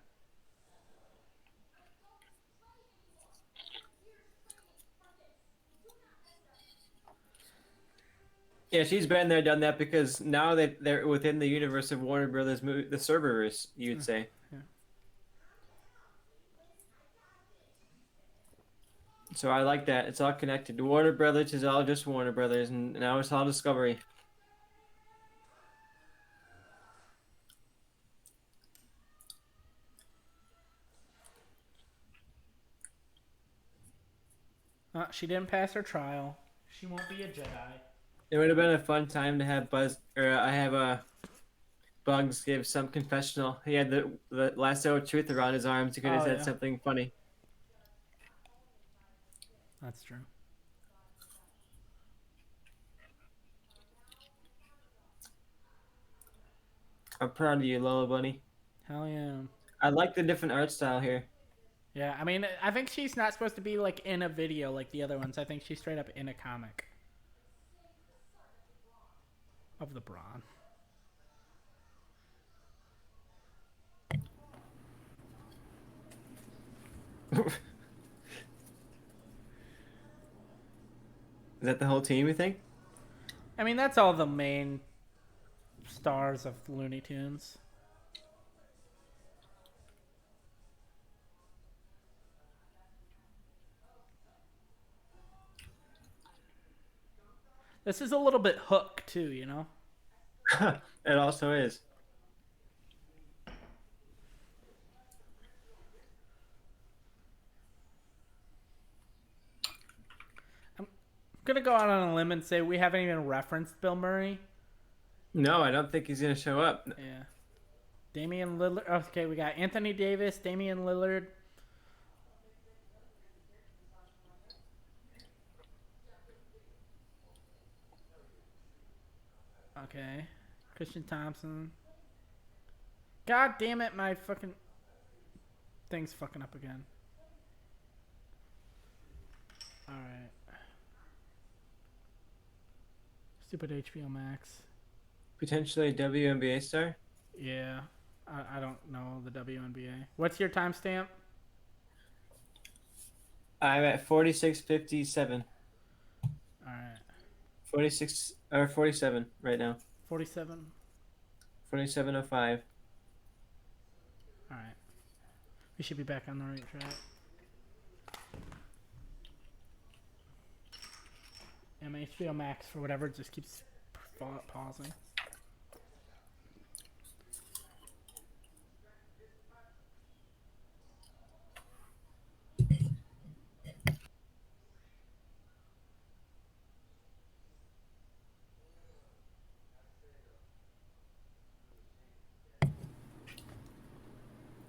Yeah, she's been there, done that because now that they're within the universe of Warner Brothers, the Cerberus, you'd say. Yeah. So I like that. It's all connected. Warner Brothers is all just Warner Brothers, and now it's all Discovery. She didn't pass her trial. She won't be a Jedi. It would have been a fun time to have I have Bugs gave some confessional. He had the lasso of truth around his arms. He could have Oh said yeah, something funny. that's true. I'm proud of you, Lola Bunny. Hell yeah. I like the different art style here. Yeah, I mean, I think she's not supposed to be like in a video like the other ones. I think she's straight up in a comic of the Brawn. Is that the whole team, you think? I mean, that's all the main stars of Looney Tunes. This is a little bit Hook too, you know. It also is. I'm gonna go out on a limb and say we haven't even referenced Bill Murray. No, I don't think he's gonna show up. Yeah. Damian Lillard. Okay, we got Anthony Davis, Damian Lillard. Okay. Christian Thompson. God damn it, my fucking thing's fucking up again. Alright. Stupid HBO Max. Potentially a WNBA star. Yeah. I don't know the WNBA. What's your timestamp? I'm at 46:57. Alright. 46 or 47 right now. 47. 47:05. Alright. We should be back on the right track. And my HBO Max, for whatever, just keeps pausing.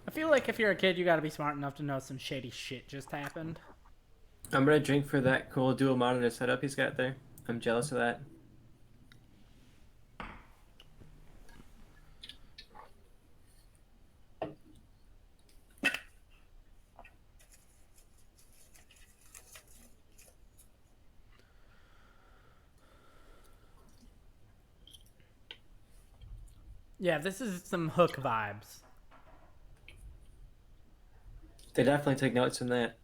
I feel like if you're a kid, you gotta be smart enough to know some shady shit just happened. I'm gonna drink for that cool dual monitor setup he's got there. I'm jealous of that. Yeah, this is some Hook vibes. They definitely take notes from that.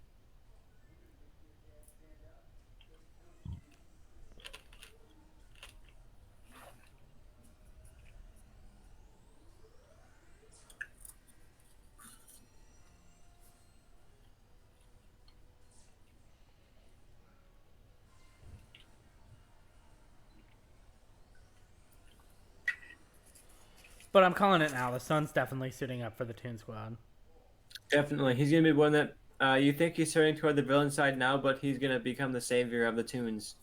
But I'm calling it now. The sun's definitely suiting up for the Toon Squad. Definitely, he's gonna be one that you think he's turning toward the villain side now, but he's gonna become the savior of the Toons.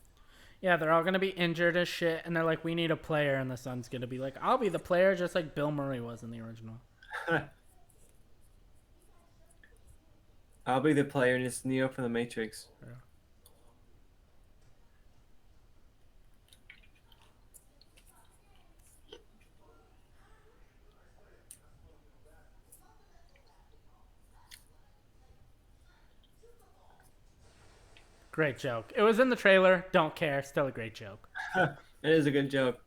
Yeah, they're all gonna be injured as shit, and they're like, we need a player, and the sun's gonna be like, I'll be the player, just like Bill Murray was in the original. I'll be the player, and it's Neo from the Matrix. Yeah. Great joke. It was in the trailer. Don't care. Still a great joke. It is a good joke.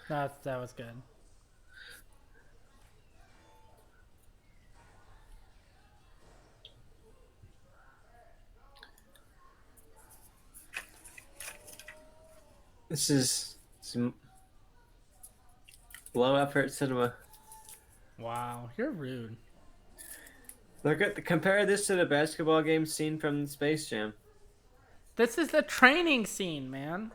That was good. This is some Low effort cinema. Wow, you're rude. Look at compare this to the basketball game scene from Space Jam. This is the training scene, man.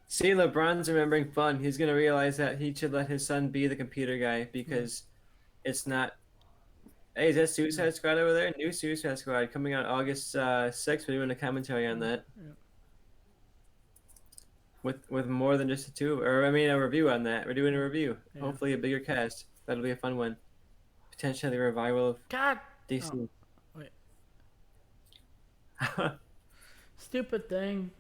See, LeBron's remembering fun. He's gonna realize that he should let his son be the computer guy Yeah, because it's not. Hey, is that yeah, Suicide Squad over there? New Suicide Squad coming out August 6th. We're doing a commentary on that yeah, with more than just a two, or I mean a review on that. We're doing a yeah, review. yeah. Hopefully, a bigger cast. That'll be a fun one. Potentially a revival of God. Oh, DC. wait. Stupid thing.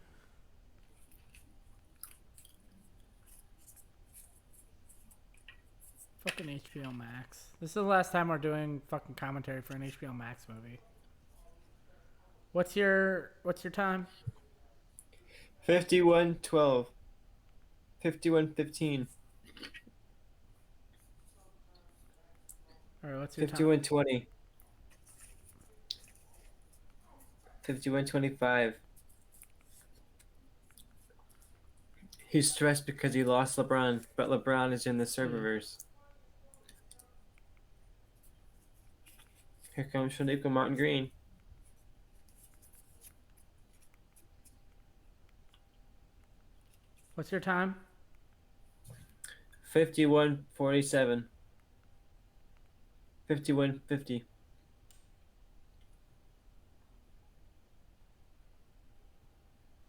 Fucking HBO Max. This is the last time we're doing fucking commentary for an HBO Max movie. What's your time? 51-12. 51-15. All right, what's your time? 51-20. 51-25. He's stressed because he lost LeBron, but LeBron is in the Yeah. serververse. Here comes Shaniqua Mountain Green. What's your time? 51-47. 51-50.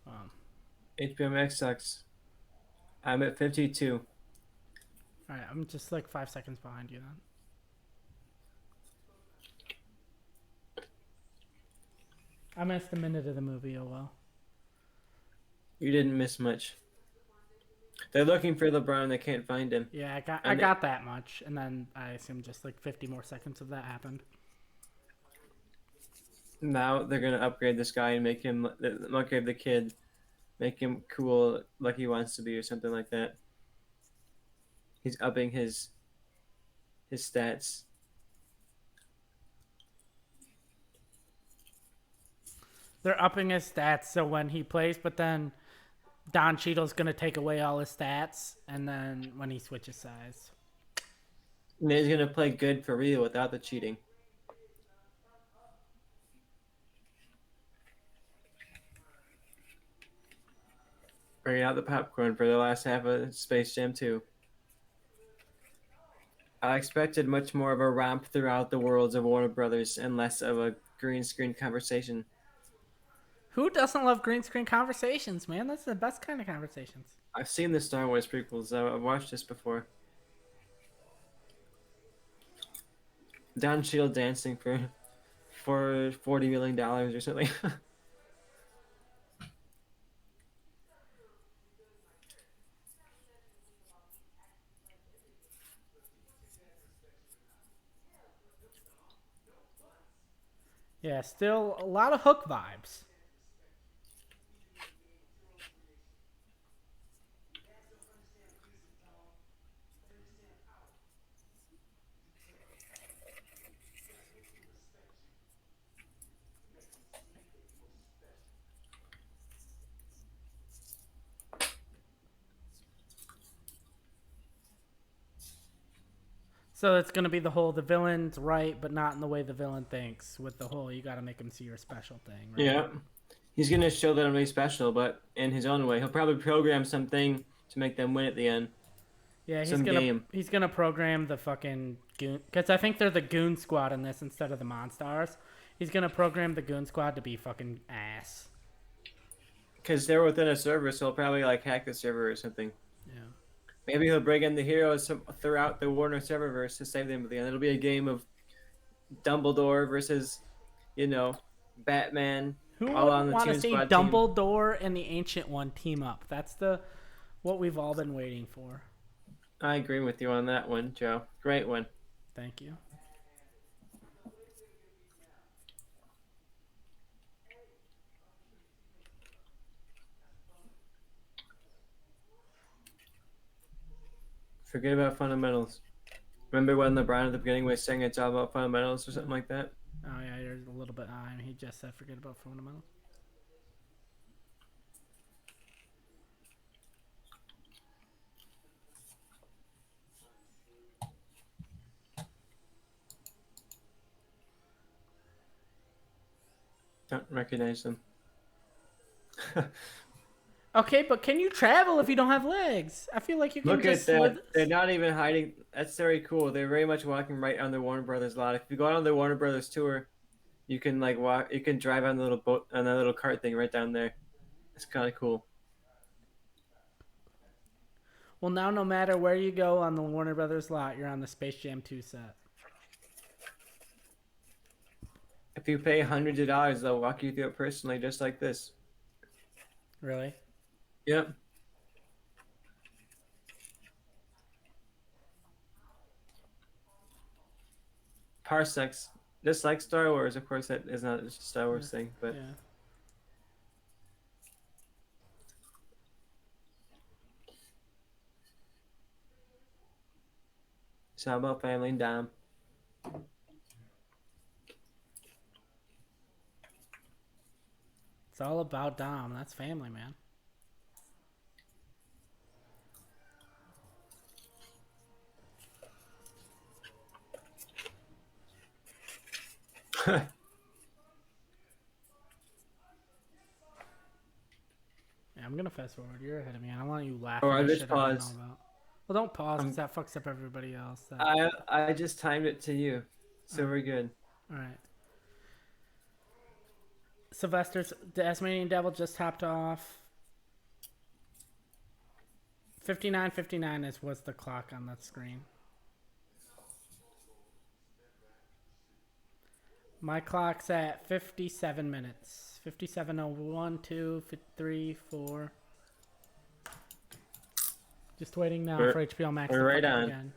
Um, HBO Max sucks. I'm at 52. all right, I'm just like 5 seconds behind you then. I missed a minute of the movie. Oh well. You didn't miss much. They're looking for LeBron. They can't find him. Yeah, I And got that much, and then I assume just like 50 more seconds of that happened. now they're gonna upgrade this guy and make him upgrade the kid, make him cool like he wants to be or something like that. He's upping his stats. They're upping his stats so when he plays, but then Don Cheadle's gonna take away all his stats, and then when he switches sides. And he's gonna play good for real without the cheating. Bringing out the popcorn for the last half of Space Jam 2. I expected much more of a romp throughout the worlds of Warner Brothers and less of a green screen conversation. Who doesn't love green screen conversations, man? That's the best kind of conversations. I've seen the Star Wars prequels. I've watched this before. Don Cheadle dancing for $40 million or something. Yeah, still a lot of Hook vibes. So it's gonna be the whole the villain's right, but not in the way the villain thinks. With the whole you got to make him see your special thing, right? Yeah. He's gonna show them he's special, but in his own way. He'll probably program something to make them win at the end. Yeah, Some game. he's gonna program the fucking goon because I think they're the goon squad in this instead of the Monstars. He's gonna program the goon squad to be fucking ass. Because they're within a server, so he'll probably like hack the server or something. Yeah. Maybe he'll bring in the heroes throughout the Warner serververse to save them at the end. It'll be a game of Dumbledore versus, you know, Batman, Who all on wouldn't the want to Team see Squad team. Dumbledore and the Ancient One team up? That's the what we've all been waiting for. I agree with you on that one, Joe. Great one. Thank you. Forget about fundamentals. Remember when LeBron at the beginning was saying it's all about fundamentals or Yeah. something like that? Oh yeah, you're a little bit high. He just said forget about fundamentals. Don't recognize them. Okay, but can you travel if you don't have legs? I feel like you can Look just at slid. that. They're not even hiding. That's very cool. They're very much walking right on the Warner Brothers lot. If you go on the Warner Brothers tour, you can like walk. You can drive on the little boat on the little cart thing right down there. It's kind of cool. Well, now no matter where you go on the Warner Brothers lot, you're on the Space Jam 2 set. If you pay hundreds of dollars, they'll walk you through it personally, just like this. Really? Yep. Parsecs. Just like Star Wars, of course, that is not a Star Yeah. Wars thing, but Yeah. it's all about family and Dom. It's all about Dom. That's family, man. Yeah, I'm gonna fast forward. You're ahead of me. I don't want you laughing Or I at just shit I don't know pause. about. Well, don't pause because I'm, that fucks up everybody else. I just timed it to you, Oh, so we're good. all right. Sylvester's the Tasmanian Devil just topped off. 59:59 is was the clock on that screen. My clock's at 57 minutes. 57:01, 2, 3, 4. Just waiting now We're for HBO Max to we're fuck right up on. again.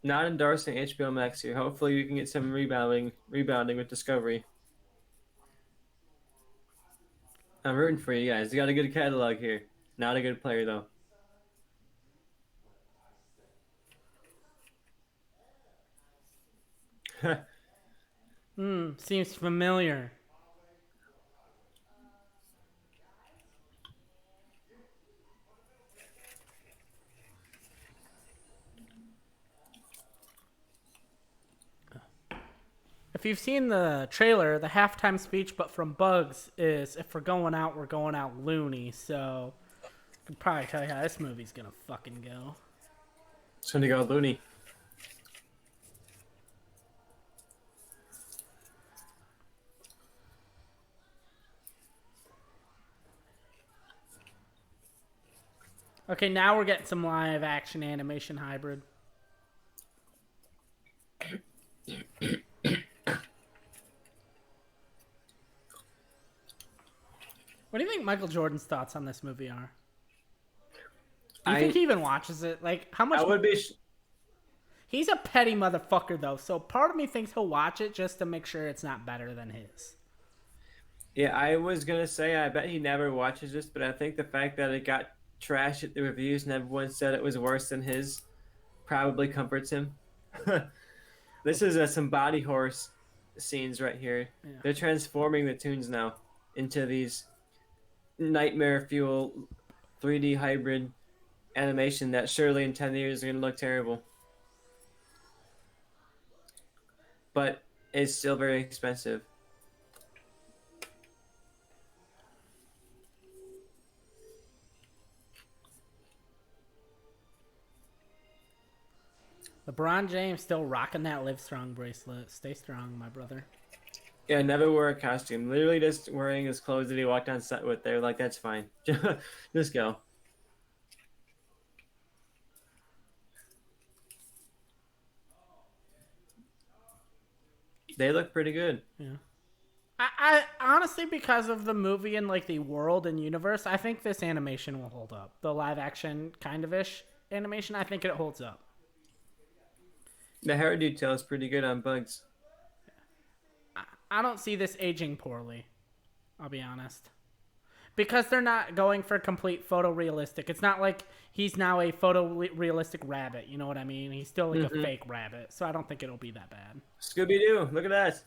Not endorsing HBO Max here. Hopefully, we can get some rebounding with Discovery. I'm rooting for you guys. You got a good catalog here. Not a good player though. Seems familiar. If you've seen the trailer, the halftime speech, but from Bugs, is if we're going out, we're going out loony. So, I can probably tell you how this movie's gonna fucking go. It's gonna go loony. Okay, now we're getting some live action animation hybrid. What do you think Michael Jordan's thoughts on this movie are? Do you think I he even watches it? Like, how much? I would be. He's a petty motherfucker, though. So part of me thinks he'll watch it just to make sure it's not better than his. Yeah, I was gonna say I bet he never watches this, but I think the fact that it got trashed at the reviews and everyone said it was worse than his probably comforts him. This is some body horse scenes right here. Yeah. They're transforming the tunes now into these nightmare fuel 3D hybrid animation that surely in 10 years are gonna look terrible. But it's still very expensive. LeBron James still rocking that Live Strong bracelet. Stay strong, my brother. Yeah, never wear a costume. Literally just wearing his clothes that he walked on set with. They're like, that's fine. Just go. They look pretty good. Yeah. I honestly, because of the movie and like the world and universe, I think this animation will hold up. The live action kind of ish animation, I think it holds up. The hair detail is pretty good on Bugs. I don't see this aging poorly. I'll be honest. because they're not going for complete photorealistic. It's not like he's now a photorealistic rabbit. You know what I mean? He's still like a Mm-hmm. fake rabbit, so I don't think it'll be that bad. Scooby Doo, look at that.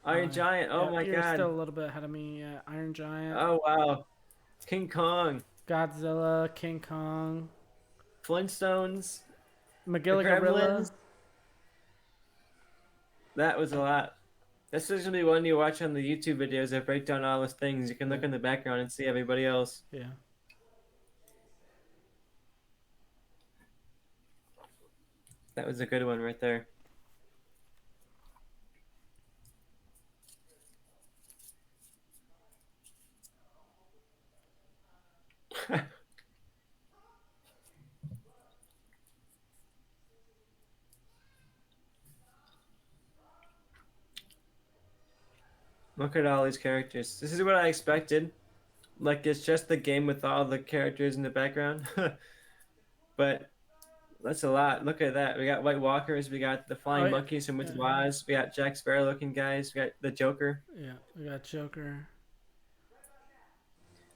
Iron Uh, Giant. Oh yeah, my you're still God. a little bit ahead of me. Iron Giant, Oh wow. King Kong. Godzilla, King Kong, Flintstones. The Magilla Gorilla. Gremlins. That was a lot. This is gonna be one you watch on the YouTube videos that break down all those things. You can Yeah, look in the background and see everybody else. yeah. That was a good one right there. Look at all these characters. This is what I expected. Like it's just the game with all the characters in the background. But that's a lot. Look at that. We got White Walkers. We got the Oh Flying yeah, Monkeys from yeah, Wizard of Oz. We got Jack Sparrow looking guys. We got the Joker. yeah. We got Joker.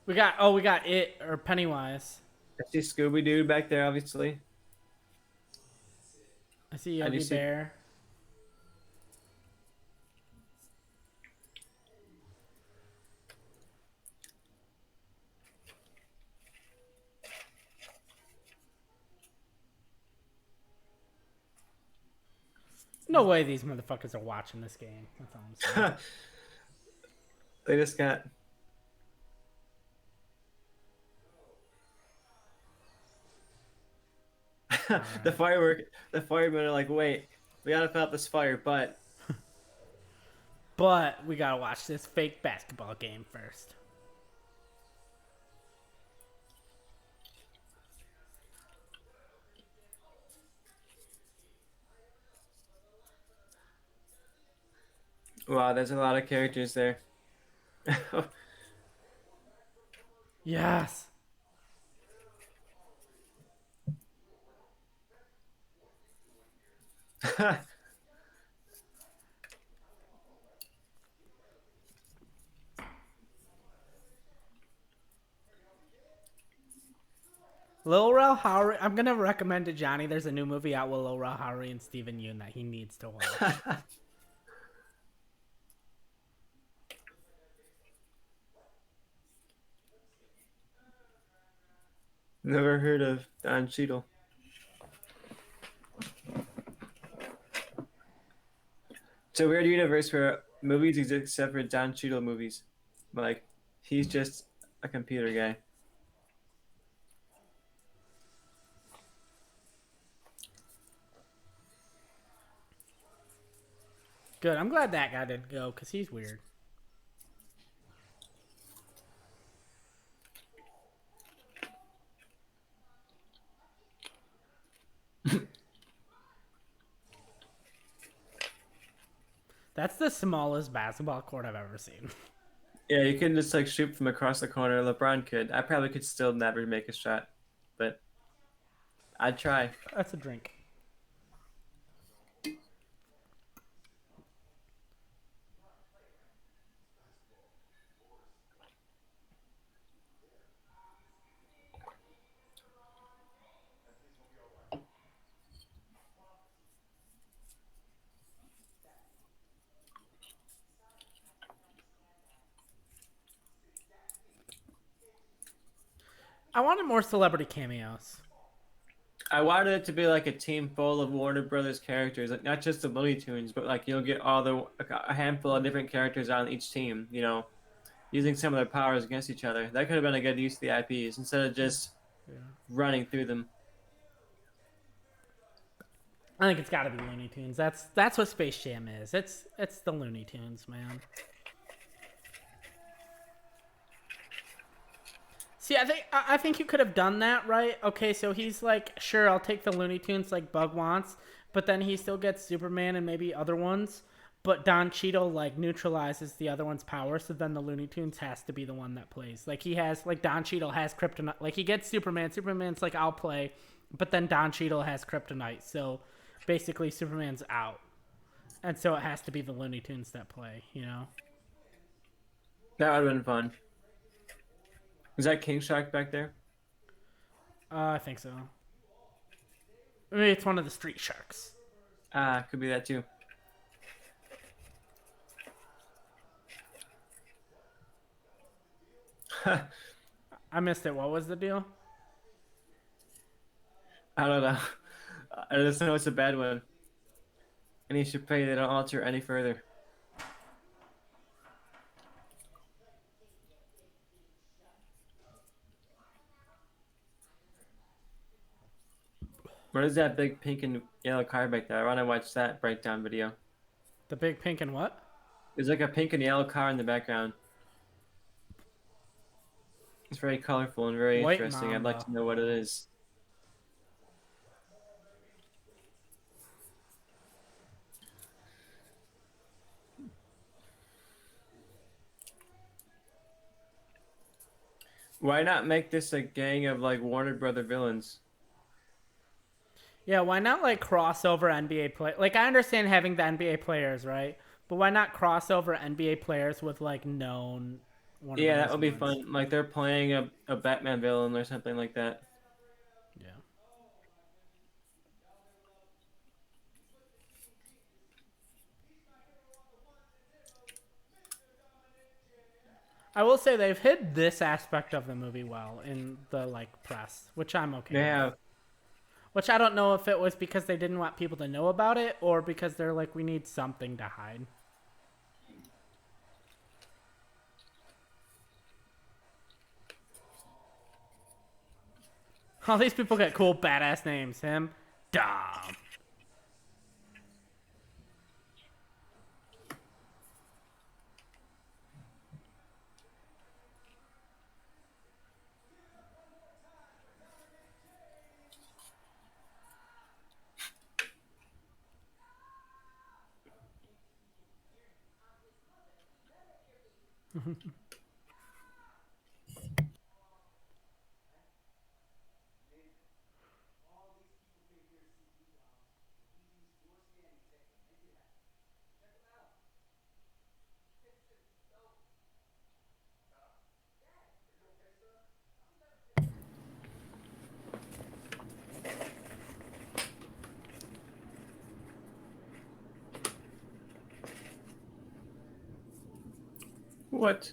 We got it or Pennywise. I see Scooby Doo back there, obviously. I see I do Yogi see. Bear. No way these motherfuckers are watching this game. That's all I'm saying. They just got the firework. The firemen are like, wait, we gotta put out this fire, but But we gotta watch this fake basketball game first. wow, there's a lot of characters there. Yes. Lil Rel Howery. I'm gonna recommend to Johnny. There's a new movie out with Lil Rel Howery and Steven Yeun that he needs to watch. Never heard of Don Cheadle. It's a weird universe where movies exist except for Don Cheadle movies. Like, he's just a computer guy. Good. I'm glad that guy didn't go because he's weird. That's the smallest basketball court I've ever seen. Yeah, you can just like shoot from across the corner. LeBron could. I probably could still never make a shot, but I'd try. That's a drink. I wanted more celebrity cameos. I wanted it to be like a team full of Warner Brothers characters, like not just the Looney Tunes, but like you'll get all the like, a handful of different characters on each team. Using some of their powers against each other. That could have been a good use of the IPs instead of just Yeah. running through them. I think it's got to be Looney Tunes. That's what Space Jam is. It's the Looney Tunes, man. See, I think you could have done that, right? Okay, so he's like, sure, I'll take the Looney Tunes like Bug wants, but then he still gets Superman and maybe other ones. But Don Cheadle like neutralizes the other one's power, so then the Looney Tunes has to be the one that plays. Like he has, like Don Cheadle has kryptonite. Like he gets Superman. Superman's like, I'll play, but then Don Cheadle has kryptonite. So basically, Superman's out, and so it has to be the Looney Tunes that play. You know? That would have been fun. Is that King Shark back there? I think so. Maybe it's one of the street sharks. Ah, could be that too. I missed it. What was the deal? I don't know. I just know it's a bad one. And he should pay. They don't alter any further. What is that big pink and yellow car back there? I want to watch that breakdown video. The big pink and what? There's like a pink and yellow car in the background. It's very colorful and very White interesting. I'd like Mamba. to know what it is. Why not make this a gang of like Warner Brother villains? Yeah, why not like crossover NBA play? Like I understand having the NBA players, right? But why not crossover NBA players with like known Warner Yeah, that Brothers would be villains? fun. Like they're playing a Batman villain or something like that. Yeah. I will say they've hid this aspect of the movie well in the like press, which I'm okay They with. have. Which I don't know if it was because they didn't want people to know about it or because they're like we need something to hide. All these people get cool badass names. Him, Dom. What?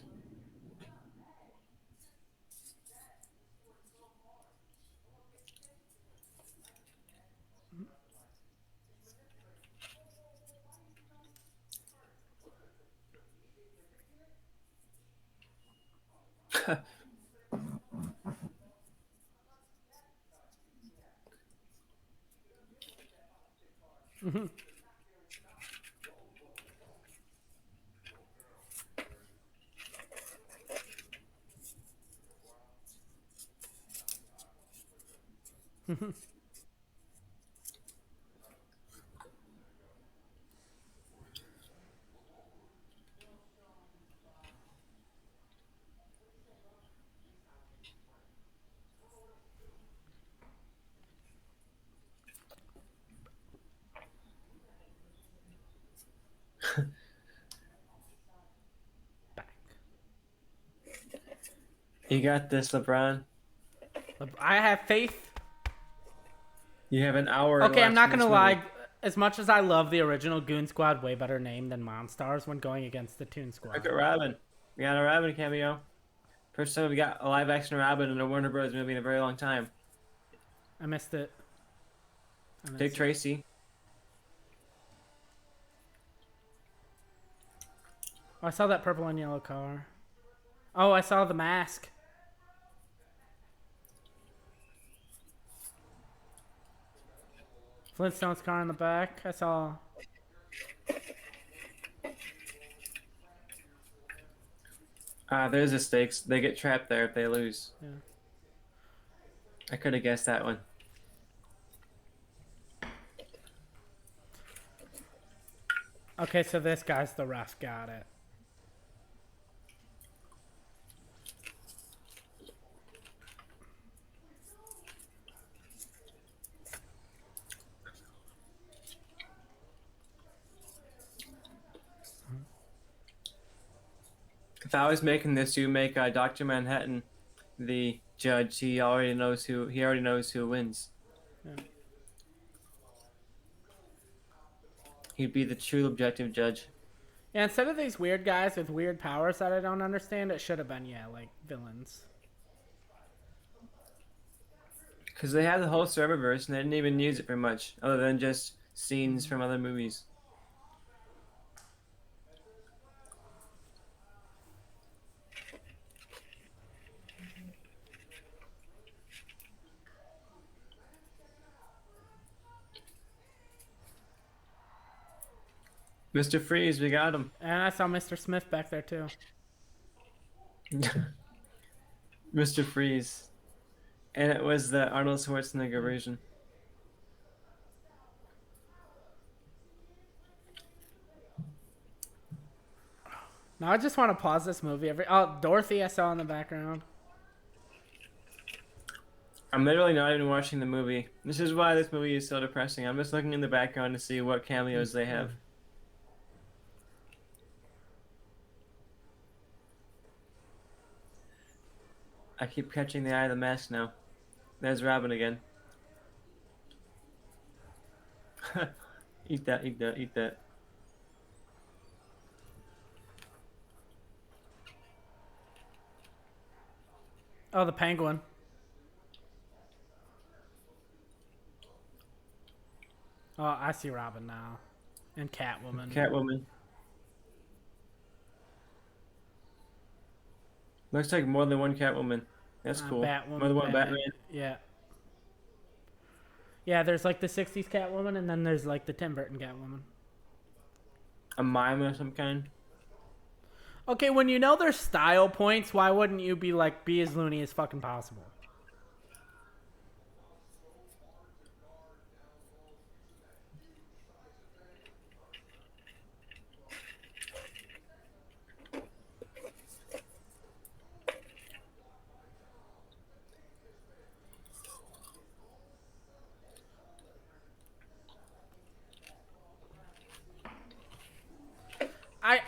Back. You got this, LeBron. I have faith. You have an hour to Okay, I'm watch not from gonna this movie. lie. As much as I love the original Goon Squad, way better name than Monstars when going against the Toon Look Squad. at Robin. We got a Robin cameo. First time we got a live action Robin in a Warner Bros. Movie in a very long time. I missed it. Dick Tracy. Oh, I saw that purple and yellow car. Oh, I saw the mask. Flintstone's car in the back. I saw. There's the stakes. They get trapped there if they lose. Yeah. I could have guessed that one. Okay, so this guy's the ref. Got it. If I was making this, you make Dr. Manhattan the judge. He already knows who wins. Yeah. He'd be the true objective judge. Yeah, instead of these weird guys with weird powers that I don't understand, it should have been, yeah, like villains. Because they had the whole serververse and they didn't even use it for much, other than just scenes from other movies. Mr. Freeze, we got him. And I saw Mr. Smith back there too. Mr. Freeze. And it was the Arnold Schwarzenegger version. Now I just want to pause this movie. Oh, Dorothy I saw in the background. I'm literally not even watching the movie. This is why this movie is so depressing. I'm just looking in the background to see what cameos they have. I keep catching the eye of the mask now. There's Robin again. Eat that, eat that, eat that. Oh, the penguin. Oh, I see Robin now. And Catwoman. Catwoman. Looks like more than one Catwoman. That's cool. Batwoman. More than one Batman. Yeah. Yeah, there's like the 60s Catwoman, and then there's like the Tim Burton Catwoman. A mime of some kind. Okay, when you know their style points, why wouldn't you be like, be as loony as fucking possible?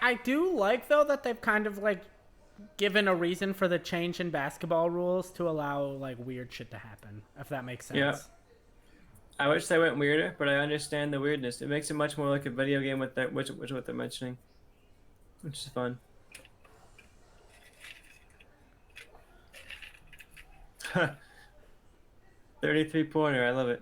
I do like though that they've kind of like given a reason for the change in basketball rules to allow like weird shit to happen, if that makes sense. Yeah. I wish they went weirder, but I understand the weirdness. It makes it much more like a video game with that, which is what they're mentioning, which is fun. 33-pointer, I love it.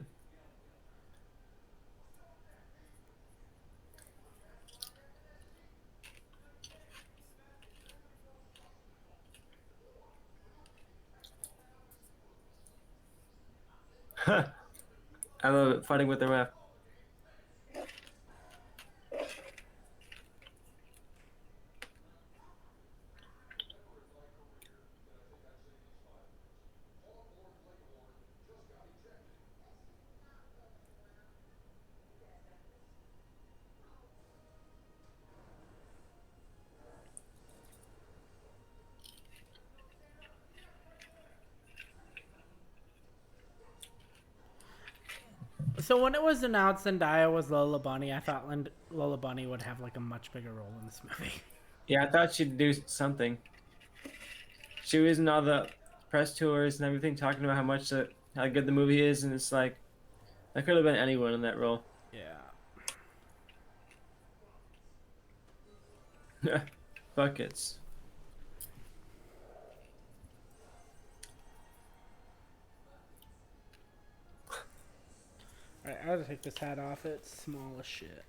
I love it, fighting with the ref. So when it was announced Zendaya was Lola Bunny, I thought Lola Bunny would have like a much bigger role in this movie. Yeah, I thought she'd do something. She was in all the press tours and everything, talking about how good the movie is, and it's like that could have been anyone in that role. Yeah. Buckets. Alright, I gotta take this hat off. It's small as shit.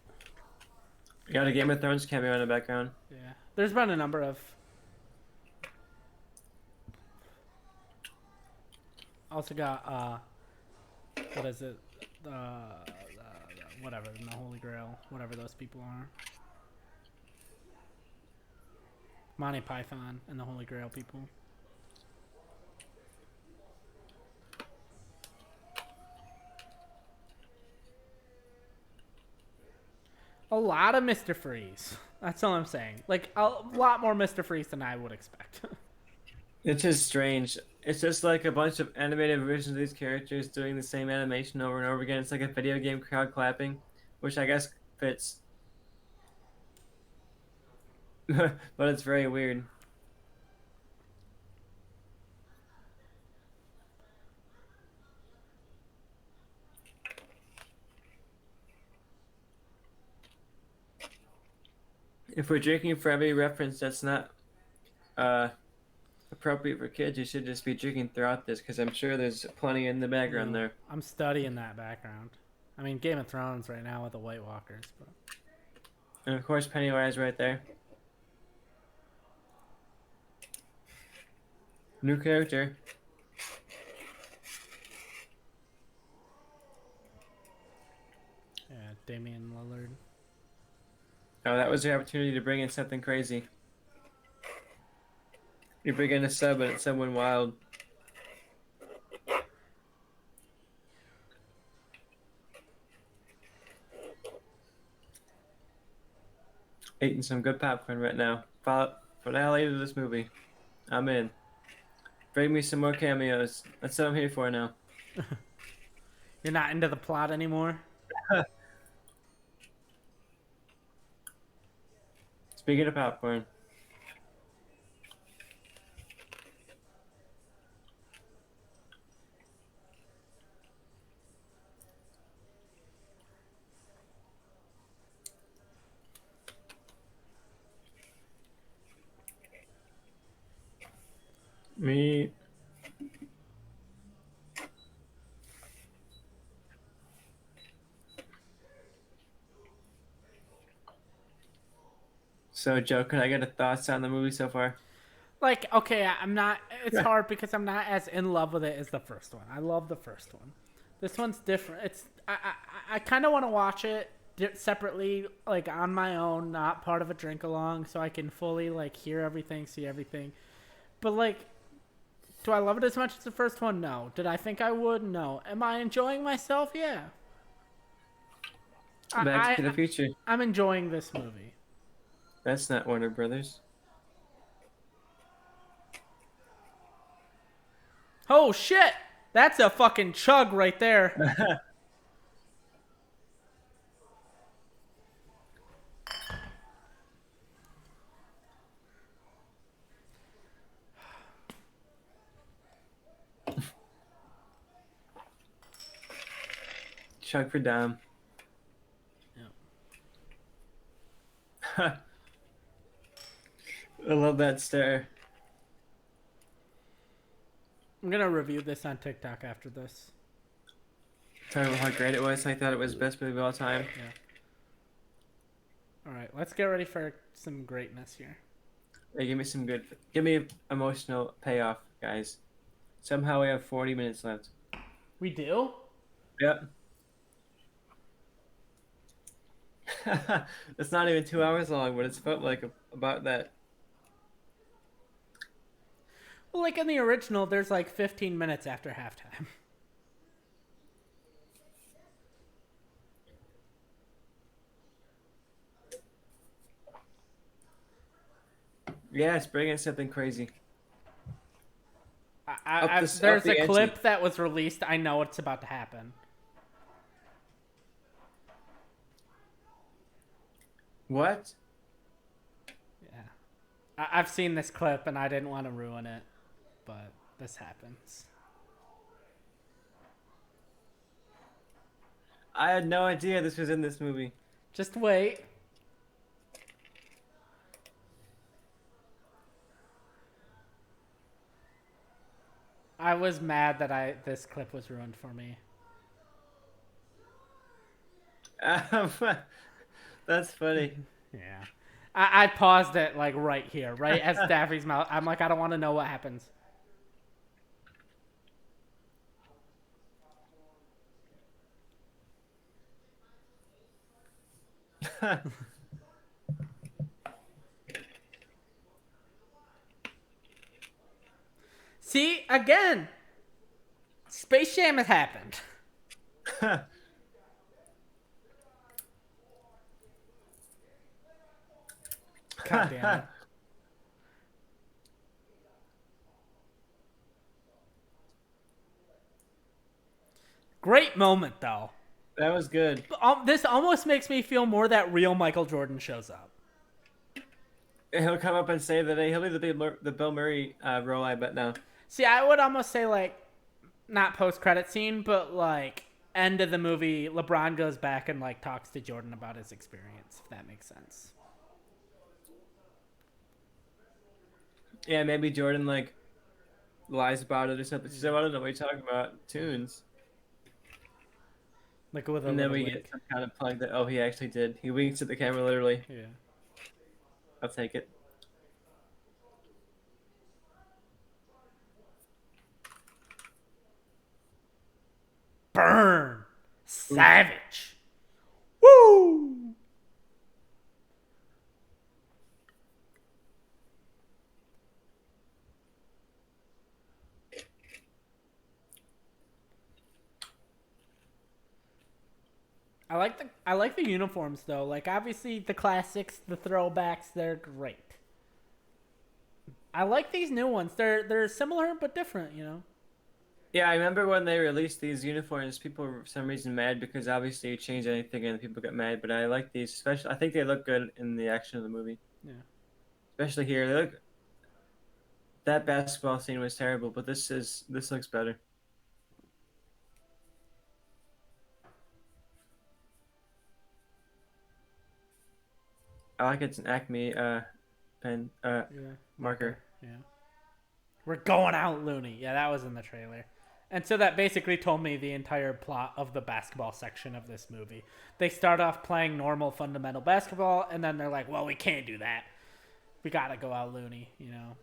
You got a Game of Thrones cameo in the background. Yeah. There's been a number of. Also got what is it? Whatever, the Holy Grail, whatever those people are. Monty Python and the Holy Grail people. A lot of Mr. Freeze. That's all I'm saying. Like, a lot more Mr. Freeze than I would expect. It's just strange. It's just like a bunch of animated versions of these characters doing the same animation over and over again. It's like a video game crowd clapping, which I guess fits. But it's very weird. If we're drinking for every reference that's not uh appropriate for kids, you should just be drinking throughout this because I'm sure there's plenty in the background No, there. I'm studying that background. I mean, Game of Thrones right now with the White Walkers, but And of course, Pennywise right there. New character. yeah, Damian Lillard. Oh, that was the opportunity to bring in something crazy. You bring in a sub and it's someone wild. Eating some good popcorn right now. Finale of this movie. I'm in. Bring me some more cameos. That's what I'm here for now. You're not into the plot anymore? Speaking of popcorn. Me. So, Joe, can I get a thoughts on the movie so far? Like, okay, I'm not. It's hard because I'm not as in love with it as the first one. I love the first one. This one's different. It's I kind of want to watch it separately, like on my own, not part of a drink along, so I can fully like hear everything, see everything. But like, do I love it as much as the first one? No. Did I think I would? No. Am I enjoying myself? Yeah. Back to I the Future. I'm enjoying this movie. That's not Warner Brothers. Oh shit! That's a fucking chug right there. Chuck for Dom. I love that stare. I'm gonna review this on TikTok after this. Talking about how great it was. I thought it was best movie of all time. Yeah. All right, let's get ready for some greatness here. Hey, give me emotional payoff, guys. Somehow we have 40 minutes left. We do? Yep. It's not even 2 hours long, but it's felt like about that. Well, like in the original, there's like 15 minutes after halftime. Yeah, it's bringing something crazy. There's the a ante. clip that was released. I know what's about to happen. What? Yeah. I've seen this clip and I didn't want to ruin it, but this happens. I had no idea this was in this movie. Just wait. I was mad that this clip was ruined for me. Um, that's funny. Yeah. I paused it like right here, right as Daffy's mouth. I'm like, I don't want to know what happens. See, again, Space Jam has happened. God damn it. Great moment, though. That was good. This almost makes me feel more that real Michael Jordan shows up. He'll come up and say that he'll be the Bill Murray role, I bet now. See, I would almost say, like, not post-credit scene, but, like, end of the movie, LeBron goes back and, like, talks to Jordan about his experience, if that makes sense. Yeah, maybe Jordan like lies about it or something. She Yeah. said, "I don't know what you're talking about, tunes." Like with a And then little we get wink. some kind of plug that, oh, he actually did. He winks at the camera literally. Yeah. I'll take it. Burn. Oof. Savage. Woo! I like the uniforms though. Like obviously the classics, the throwbacks, they're great. I like these new ones. They're similar but different, you know. Yeah, I remember when they released these uniforms, people were for some reason mad because obviously you change anything and people get mad. But I like these, especially. I think they look good in the action of the movie, Yeah. especially here. They look. That basketball scene was terrible, but this looks better. I like it's an Acme pen Yeah. Marker. marker. Yeah. We're going out, Looney. Yeah, that was in the trailer. And so that basically told me the entire plot of the basketball section of this movie. They start off playing normal fundamental basketball, and then they're like, well, we can't do that. We gotta go out, Looney, you know?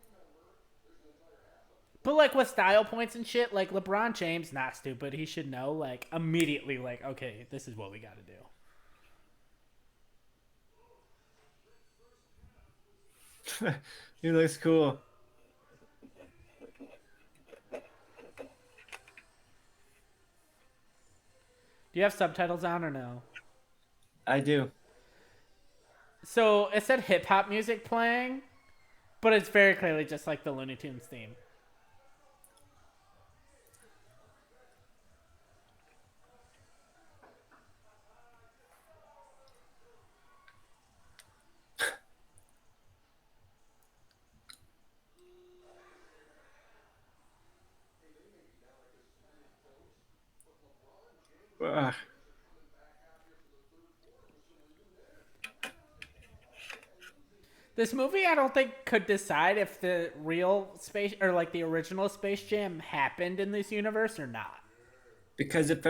But, like, with style points and shit, like, LeBron James, not stupid. He should know, like, immediately, like, okay, this is what we gotta do. He looks cool. Do you have subtitles on or no? I do. So it said hip hop music playing, but it's very clearly just like the Looney Tunes theme. Ugh. This movie, I don't think, could decide if the real space or like the original Space Jam happened in this universe or not. Because it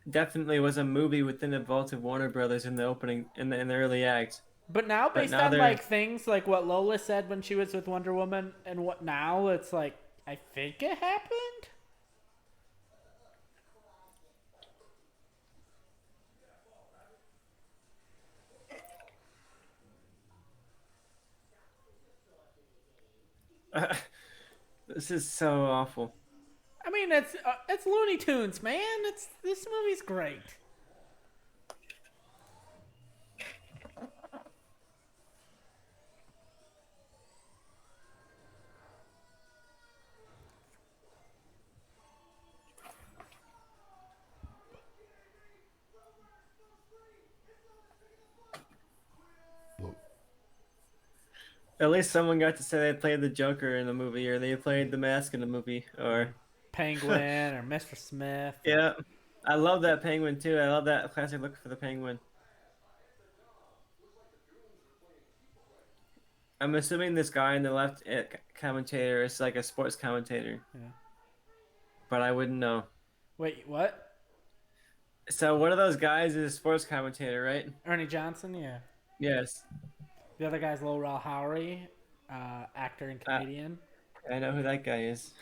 definitely was a movie within the vault of Warner Brothers in the opening in the early acts. But now, But based now on they're like things like what Lola said when she was with Wonder Woman and what now, it's like I think it happened. this is so awful. I mean, it's Looney Tunes, man. It's this movie's great. At least someone got to say they played the Joker in the movie, or they played the Mask in the movie, Yeah. or Penguin or Mr. Smith. yeah. I love that penguin too. I love that classic look for the penguin. I'm assuming this guy in the left commentator is like a sports commentator, Yeah. but I wouldn't know. Wait, what? So one of those guys is a sports commentator, right? Ernie Johnson, yeah. Yes. The other guy's Lowell Howery, actor and comedian. I know who that guy is.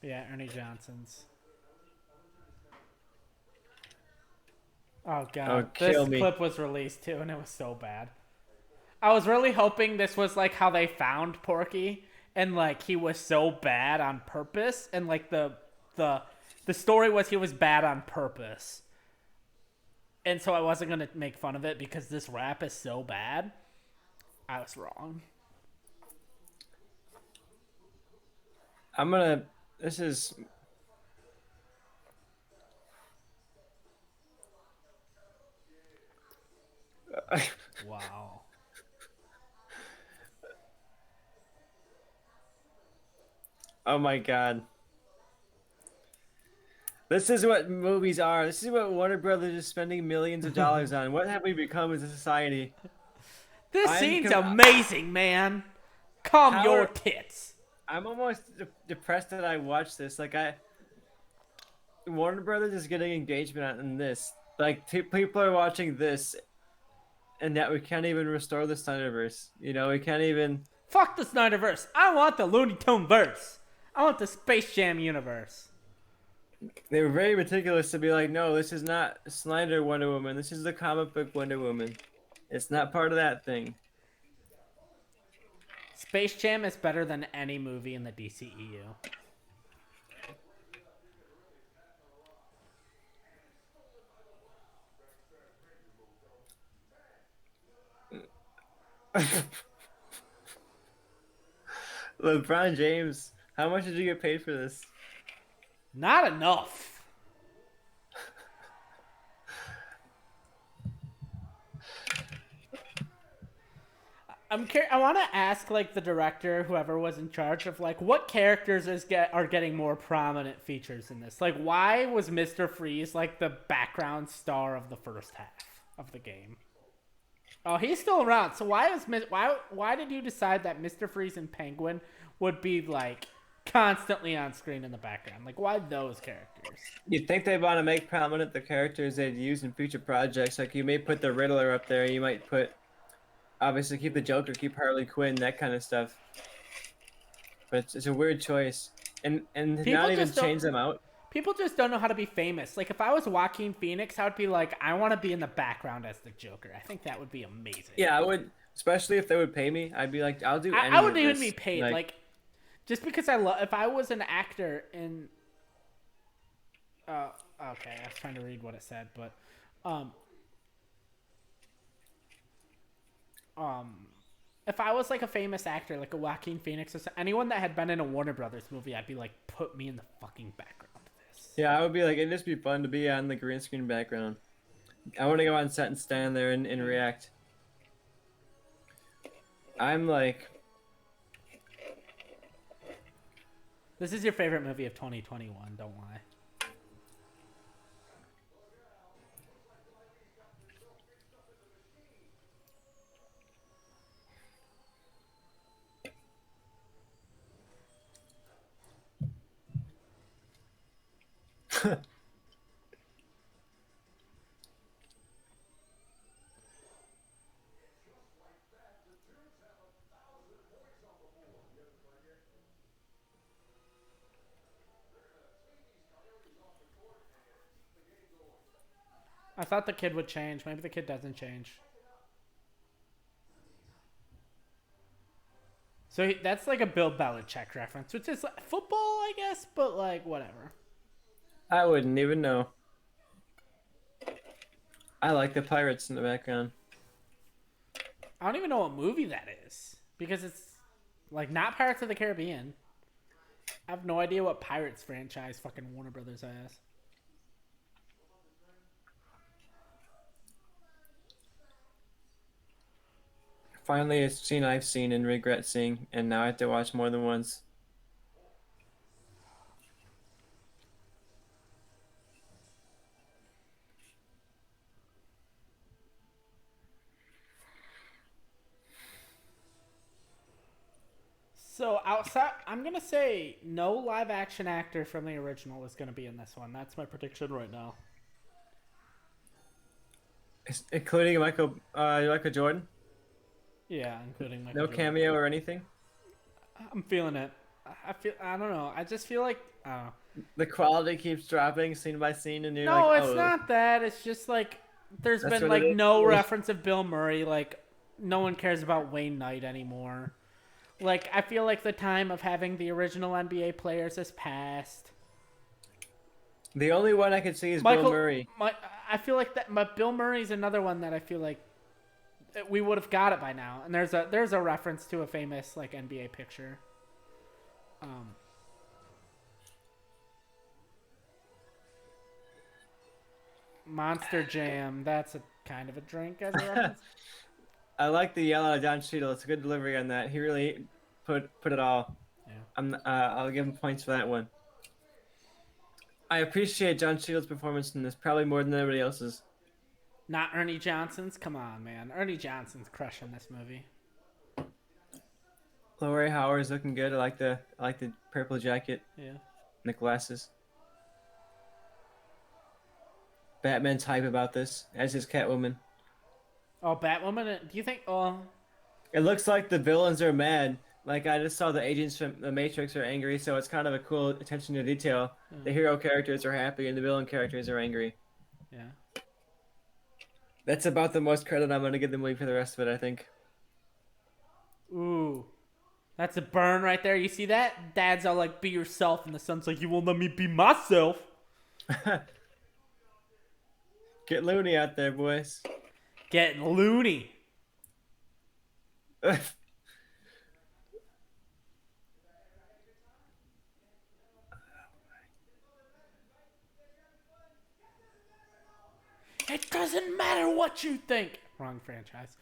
Yeah, Ernie Johnson's. Oh god, Oh, this kill me. clip was released too, and it was so bad. I was really hoping this was like how they found Porky, and like he was so bad on purpose, and like the story was he was bad on purpose, and so I wasn't gonna make fun of it because this rap is so bad. I was wrong. I'm gonna. This is. Wow. Oh my god. This is what movies are. This is what Warner Brothers is spending millions of dollars on. What have we become as a society? This I'm scene's com- amazing, man. Calm How your are tits. I'm almost depressed that I watched this. Like Warner Brothers is getting engagement in this. Like people are watching this, and yet we can't even restore the Snyderverse. We can't even. Fuck the Snyderverse. I want the Looney Tune verse. I want the Space Jam universe. They were very meticulous to be like, no, this is not Snyder Wonder Woman. This is the comic book Wonder Woman. It's not part of that thing. Space Jam is better than any movie in the DCEU. LeBron James, how much did you get paid for this? Not enough. I want to ask like the director, whoever was in charge of like what characters are getting more prominent features in this. Like, why was Mr. Freeze like the background star of the first half of the game? Oh, he's still around. So why did you decide that Mr. Freeze and Penguin would be like constantly on screen in the background? Like, why those characters? You'd think they want to make prominent the characters they'd use in future projects. Like, you may put the Riddler up there. You might obviously, keep the Joker, keep Harley Quinn, that kind of stuff. But it's a weird choice. And not even change them out. People just don't know how to be famous. Like, if I was Joaquin Phoenix, I would be like, I want to be in the background as the Joker. I think that would be amazing. Yeah, I would, especially if they would pay me. I'd be like, I'll do any I wouldn't of even this. be paid. Like just because if I was an actor in... okay, I was trying to read what it said, but... if I was like a famous actor, like a Joaquin Phoenix or anyone that had been in a Warner Brothers movie, I'd be like, put me in the fucking background of this. Yeah, I would be like, it'd just be fun to be on the green screen background. I want to go on set and stand there and react. I'm like... This is your favorite movie of 2021, don't lie. I thought the kid would change. Maybe the kid doesn't change. So that's like a Bill Belichick reference, which is like football, I guess, but like whatever. I wouldn't even know. I like the pirates in the background. I don't even know what movie that is because it's like not Pirates of the Caribbean. I have no idea what Pirates franchise fucking Warner Brothers has. Finally, a scene I've seen and regret seeing, and now I have to watch more than once. So outside, I'm gonna say no live action actor from the original is gonna be in this one. That's my prediction right now. Including Michael Jordan? Yeah, including Michael No Jordan. cameo or anything? I'm feeling it. I don't know. I just feel like The quality keeps dropping scene by scene, and you're no, like, it's not that. It's just like there's That's been what like it is? no reference of Bill Murray. Like no one cares about Wayne Knight anymore. Like I feel like the time of having the original NBA players has passed. The only one I could see is Bill Murray. I feel like that. But Bill Murray's another one that I feel like we would have got it by now. And there's a reference to a famous like NBA picture. Monster Jam. That's a kind of a drink as a reference. I like the yell out of Don Cheadle. It's a good delivery on that. He really put it all. Yeah. I'll give him points for that one. I appreciate John Cheadle's performance in this probably more than anybody else's. Not Ernie Johnson's. Come on, man. Ernie Johnson's crushing this movie. Chloe Howard's looking good. I like the purple jacket Yeah. and the glasses. Batman's hype about this, as is Catwoman. Oh, Batwoman. Do you think? Oh, It looks like the villains are mad. Like I just saw the agents from the Matrix are angry, so it's kind of a cool attention to detail. The hero characters are happy and the villain characters are angry. yeah. That's about the most credit I'm gonna give the movie for the rest of it, I think. Ooh, that's a burn right there. You see that? Dad's all like, "Be yourself," and the son's like, "You won't let me be myself." Get loony out there, boys. Getting loony. It doesn't matter what you think. Wrong franchise.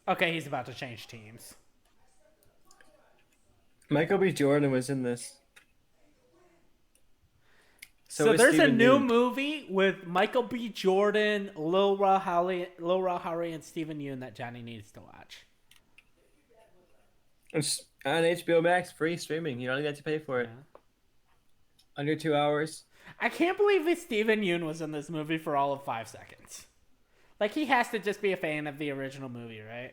Okay, he's about to change teams. Michael B. Jordan was in this. So So is there's a Stephen new Yeun. movie with Michael B. Jordan, Lil Rel Howery, and Stephen Yeun that Johnny needs to watch. It's on HBO Max, free streaming. You don't even have to pay for it. Yeah. Under 2 hours. I can't believe that Stephen Yeun was in this movie for all of 5 seconds. Like, he has to just be a fan of the original movie, right?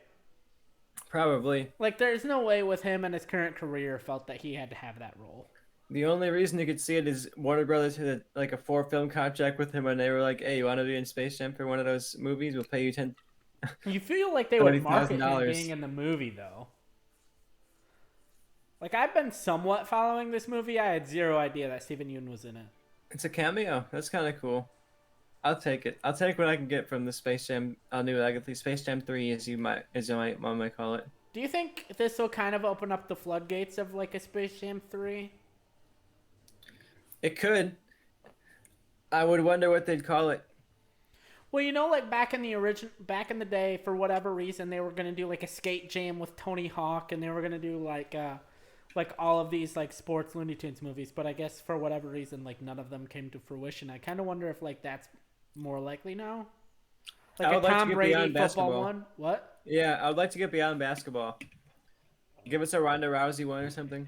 Probably. Like, there's no way with him and his current career felt that he had to have that role. The only reason you could see it is Warner Brothers had like a 4 film contract with him, and they were like, "Hey, you want to be in Space Jam for one of those movies? We'll pay you You feel like they would twenty thousand market him dollars." being in the movie, though. Like, I've been somewhat following this movie. I had zero idea that Stephen Yeun was in it. It's a cameo. That's kind of cool. I'll take it. I'll take what I can get from the Space Jam. I'll do like at least Space Jam 3, as my mom might call it. Do you think this will kind of open up the floodgates of, like, a Space Jam 3? It could. I would wonder what they'd call it. Well, you know, like back in the day, for whatever reason, they were gonna do like a skate jam with Tony Hawk, and they were gonna do like all of these like sports Looney Tunes movies. But I guess for whatever reason, like none of them came to fruition. I kind of wonder if like that's more likely now. Like I a would like to Tom get Brady beyond football basketball. one. What? Yeah, I would like to get beyond basketball. Give us a Ronda Rousey one or something.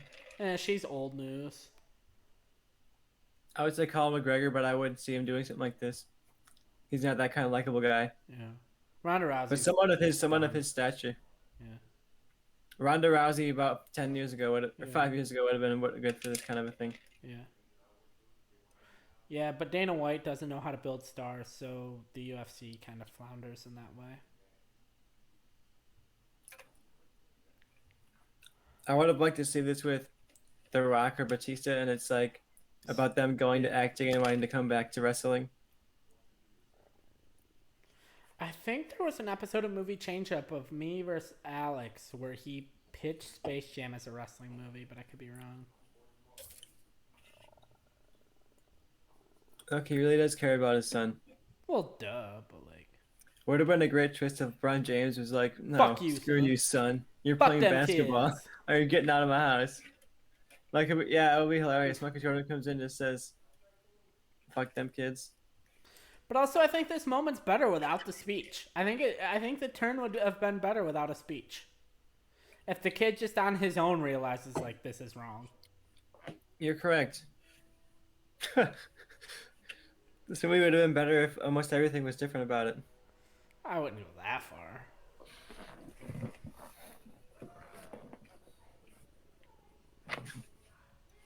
She's old news. I would say Colin McGregor, but I wouldn't see him doing something like this. He's not that kind of likable guy. Yeah, Ronda Rousey. But someone of his stature. Yeah. Ronda Rousey about 10 years ago, or Yeah. 5 years ago, would have been good for this kind of a thing. Yeah. Yeah, but Dana White doesn't know how to build stars, so the UFC kind of flounders in that way. I would have liked to see this with The Rock or Batista, and it's like about them going to acting and wanting to come back to wrestling. I think there was an episode of movie Changeup of me versus Alex where he pitched Space Jam as a wrestling movie, but I could be wrong. Okay, he really does care about his son. Well, duh, but like, Would have been a great twist if LeBron James was like, "No, fuck you, screw son. you, son. You're Fuck playing them basketball, kids. or you're getting out of my house." Like, yeah, it would be hilarious. Michael Jordan comes in and just says, "Fuck them kids." But also, I think this moment's better without the speech. I think the turn would have been better without a speech. If the kid just on his own realizes like this is wrong. You're correct. This movie would have been better if almost everything was different about it. I wouldn't go that far.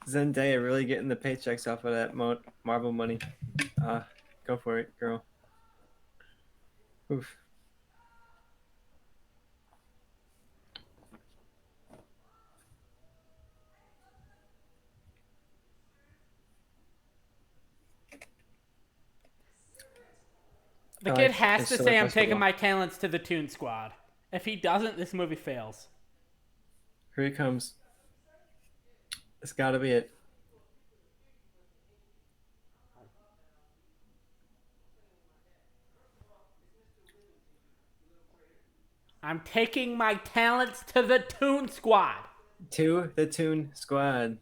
Zendaya really getting the paychecks off of that Marvel money. Go for it, girl. Oof. The I kid like has his to sword say, "I'm taking basketball. my talents to the Toon Squad." If he doesn't, this movie fails. Here he comes. It's gotta be it. I'm taking my talents to the Toon Squad. To the Toon Squad.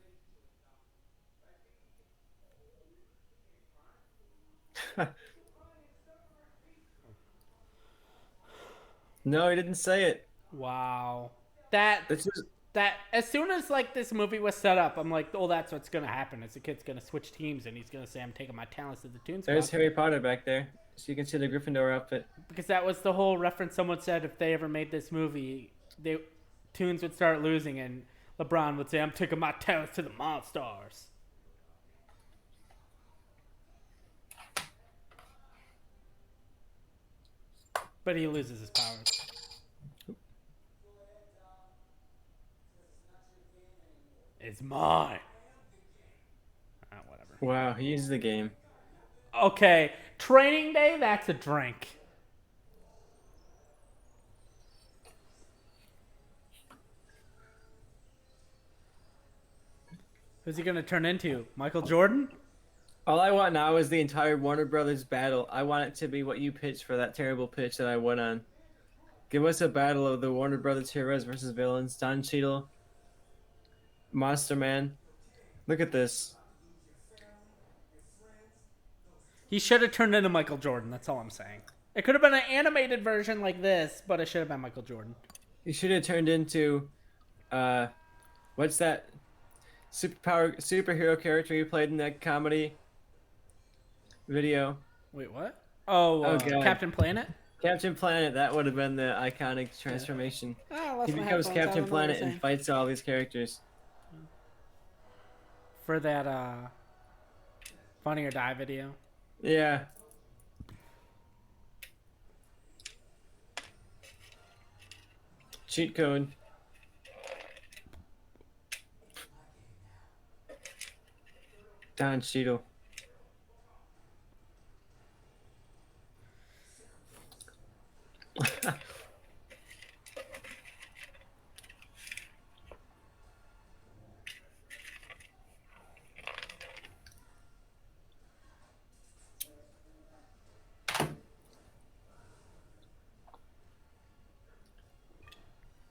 No, he didn't say it. Wow. That This is that as soon as like this movie was set up, I'm like, oh, that's what's gonna happen. Is the kid's gonna switch teams and he's gonna say, I'm taking my talents to the Toon there's Squad. Harry Potter back there, so you can see the Gryffindor outfit. Because that was the whole reference someone said if they ever made this movie, they Toons would start losing and LeBron would say, I'm taking my talents to the Monstars. But he loses his powers. It's mine. Whatever. Wow, he uses the game. Okay, training day, that's a drink. Who's he gonna turn into? Michael Jordan? All I want now is the entire Warner Brothers battle. I want it to be what you pitched for that terrible pitch that I went on. Give us a battle of the Warner Brothers heroes versus villains. Don Cheadle, Monster Man. Look at this. He should have turned into Michael Jordan, that's all I'm saying. It could have been an animated version like this, but it should have been Michael Jordan. He should have turned into, uh, what's that superhero character he played in that comedy video? Wait, what? Oh, Oh god, Captain Planet? Captain Planet. That would have been the iconic transformation. He becomes Captain Planet and fights all these characters. For that Funny or Die video. Yeah. Cheat code. Don Cheadle.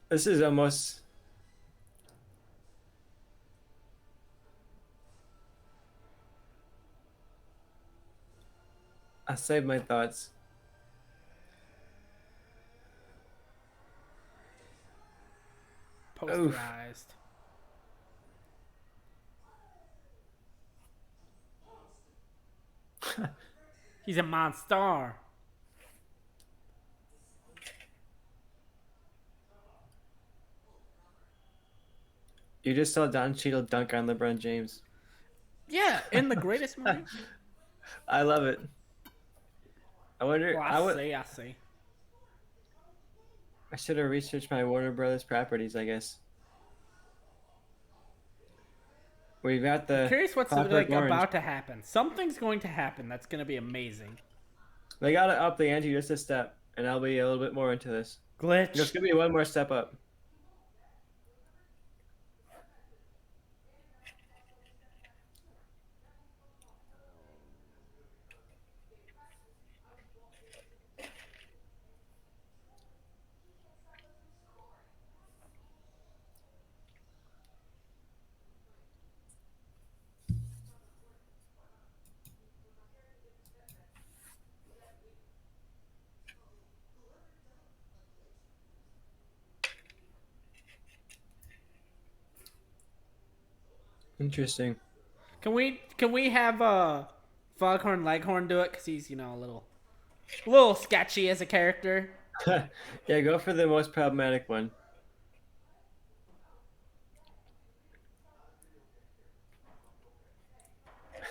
This is almost. I saved my thoughts. Oof. Posterized. He's a monster. You just saw Don Cheadle dunk on LeBron James. Yeah, in the greatest movie. I love it. I wonder. Well, I see. I should have researched my Warner Brothers properties. I guess. We've got the. Curious what's Clockwork like Orange. about to happen. Something's going to happen that's going to be amazing. They gotta up the ante just a step, and I'll be a little bit more into this. Glitch. Just give me one more step up. Interesting. Can we have Foghorn Leghorn do it because he's a little sketchy as a character. Yeah, go for the most problematic one.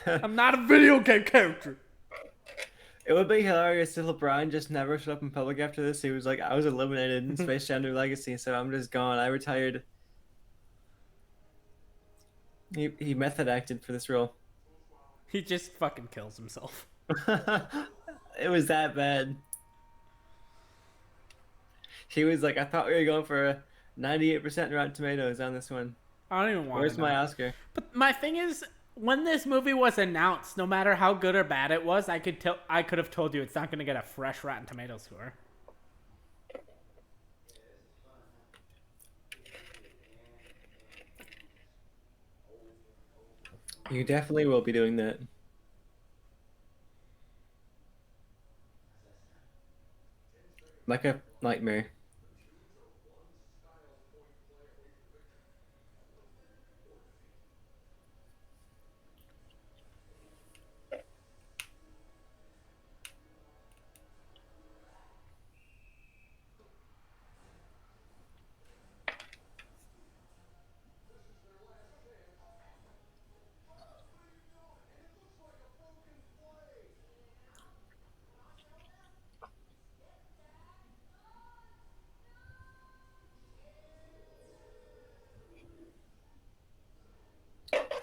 I'm not a video game character. It would be hilarious if LeBron just never showed up in public after this. He was like, I was eliminated in Space Jam: New Legacy, so I'm just gone. I retired. He method acted for this role. He just fucking kills himself. It was that bad. He was like, I thought we were going for a 98% Rotten Tomatoes on this one. I don't even want Where's to my know. Oscar? But my thing is, when this movie was announced, no matter how good or bad it was, I could have told you it's not going to get a fresh Rotten Tomatoes score. You definitely will be doing that. like a nightmare.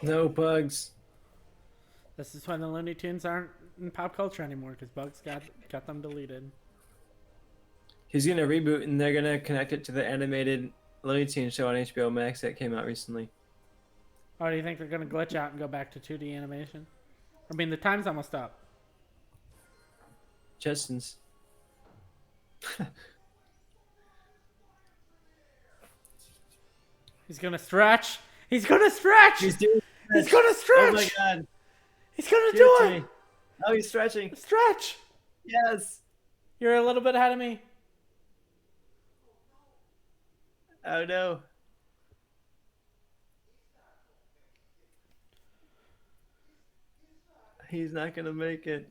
No bugs. This is why the Looney Tunes aren't in pop culture anymore, because Bugs got them deleted. He's gonna reboot and they're gonna connect it to the animated Looney Tunes show on HBO Max that came out recently. Or do you think they're gonna glitch out and go back to 2D animation? I mean, the time's almost up. Justin's. He's gonna stretch. He's gonna stretch. He's doing He's gonna stretch. Oh my god. He's gonna Give do to it. me. Oh, he's stretching. Stretch. Yes. You're a little bit ahead of me. Oh no. He's not gonna make it.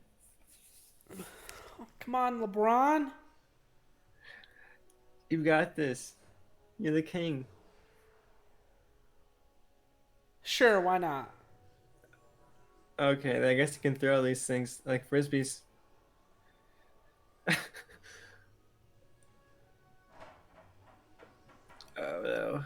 Come on, LeBron. You got this. You're the king. Sure, why not? Okay, then I guess you can throw these things like frisbees. Oh no.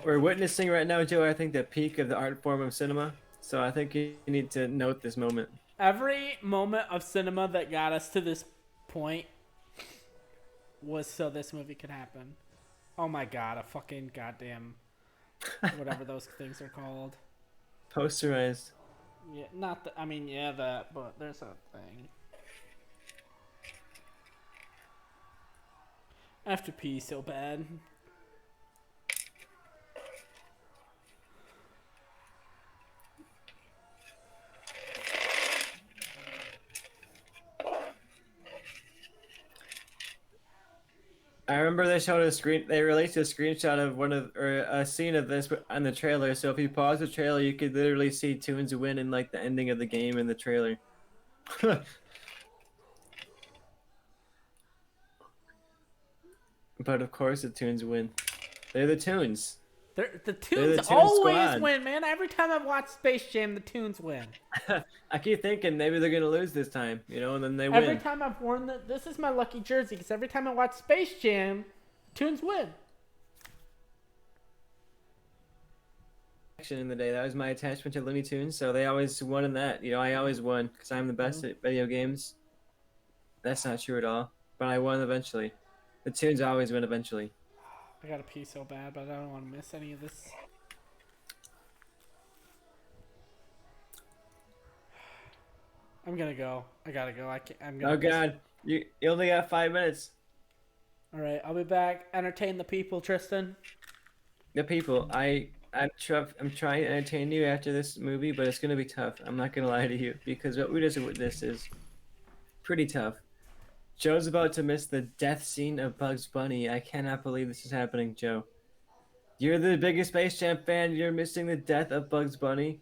We're witnessing right now, Joe, I think the peak of the art form of cinema. So I think you need to note this moment. Every moment of cinema that got us to this point was so this movie could happen. Oh my god, a fucking goddamn whatever those things are called. Posterized. Yeah, not the, I mean, yeah, that, but there's a thing. I have to pee so bad. I remember they showed a screen. They released a screenshot of a scene of this on the trailer. So if you pause the trailer, you could literally see Toons win in like the ending of the game in the trailer. But of course, the Toons win. They're the Toons. The They're Toons the Toon always Squad. win, man. Every time I've watched Space Jam, the Toons win. I keep thinking maybe they're gonna lose this time, and then they Every win. time I've worn this is my lucky jersey, because every time I watch Space Jam, the Toons win. In the day, that was my attachment to Looney Tunes, so they always won in that. I always won because I'm the best at video games. That's not true at all, but I won eventually. The Tunes always win eventually. I gotta pee so bad, but I don't want to miss any of this. I'm gonna go. I gotta go. I'm gonna. Oh God, you only got 5 minutes. All right, I'll be back. Entertain the people, Tristan. The people, I'm trying to entertain you after this movie, but it's gonna be tough. I'm not gonna lie to you because what we just witnessed is pretty tough. Joe's about to miss the death scene of Bugs Bunny. I cannot believe this is happening, Joe. You're the biggest Space Jam fan. You're missing the death of Bugs Bunny.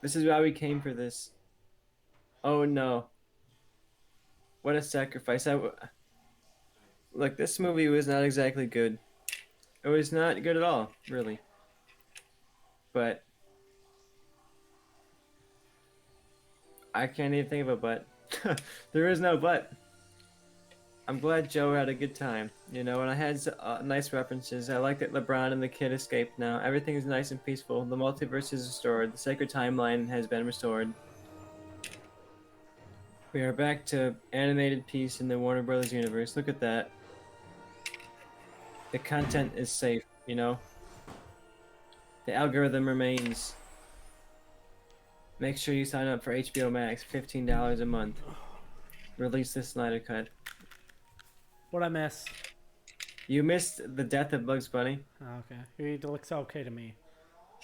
This is why we came for this. Oh no. What a sacrifice. Look, this movie was not exactly good. It was not good at all, really. But I can't even think of a but. There is no but. I'm glad Joe had a good time, and I had nice references. I like that LeBron and the kid escaped now. Everything is nice and peaceful. The multiverse is restored. The sacred timeline has been restored. We are back to animated peace in the Warner Brothers universe. Look at that. The content is safe, The algorithm remains. Make sure you sign up for HBO Max, $15 a month. Release the Snyder Cut. What'd I miss? You missed the death of Bugs Bunny. Oh, okay. It looks okay to me.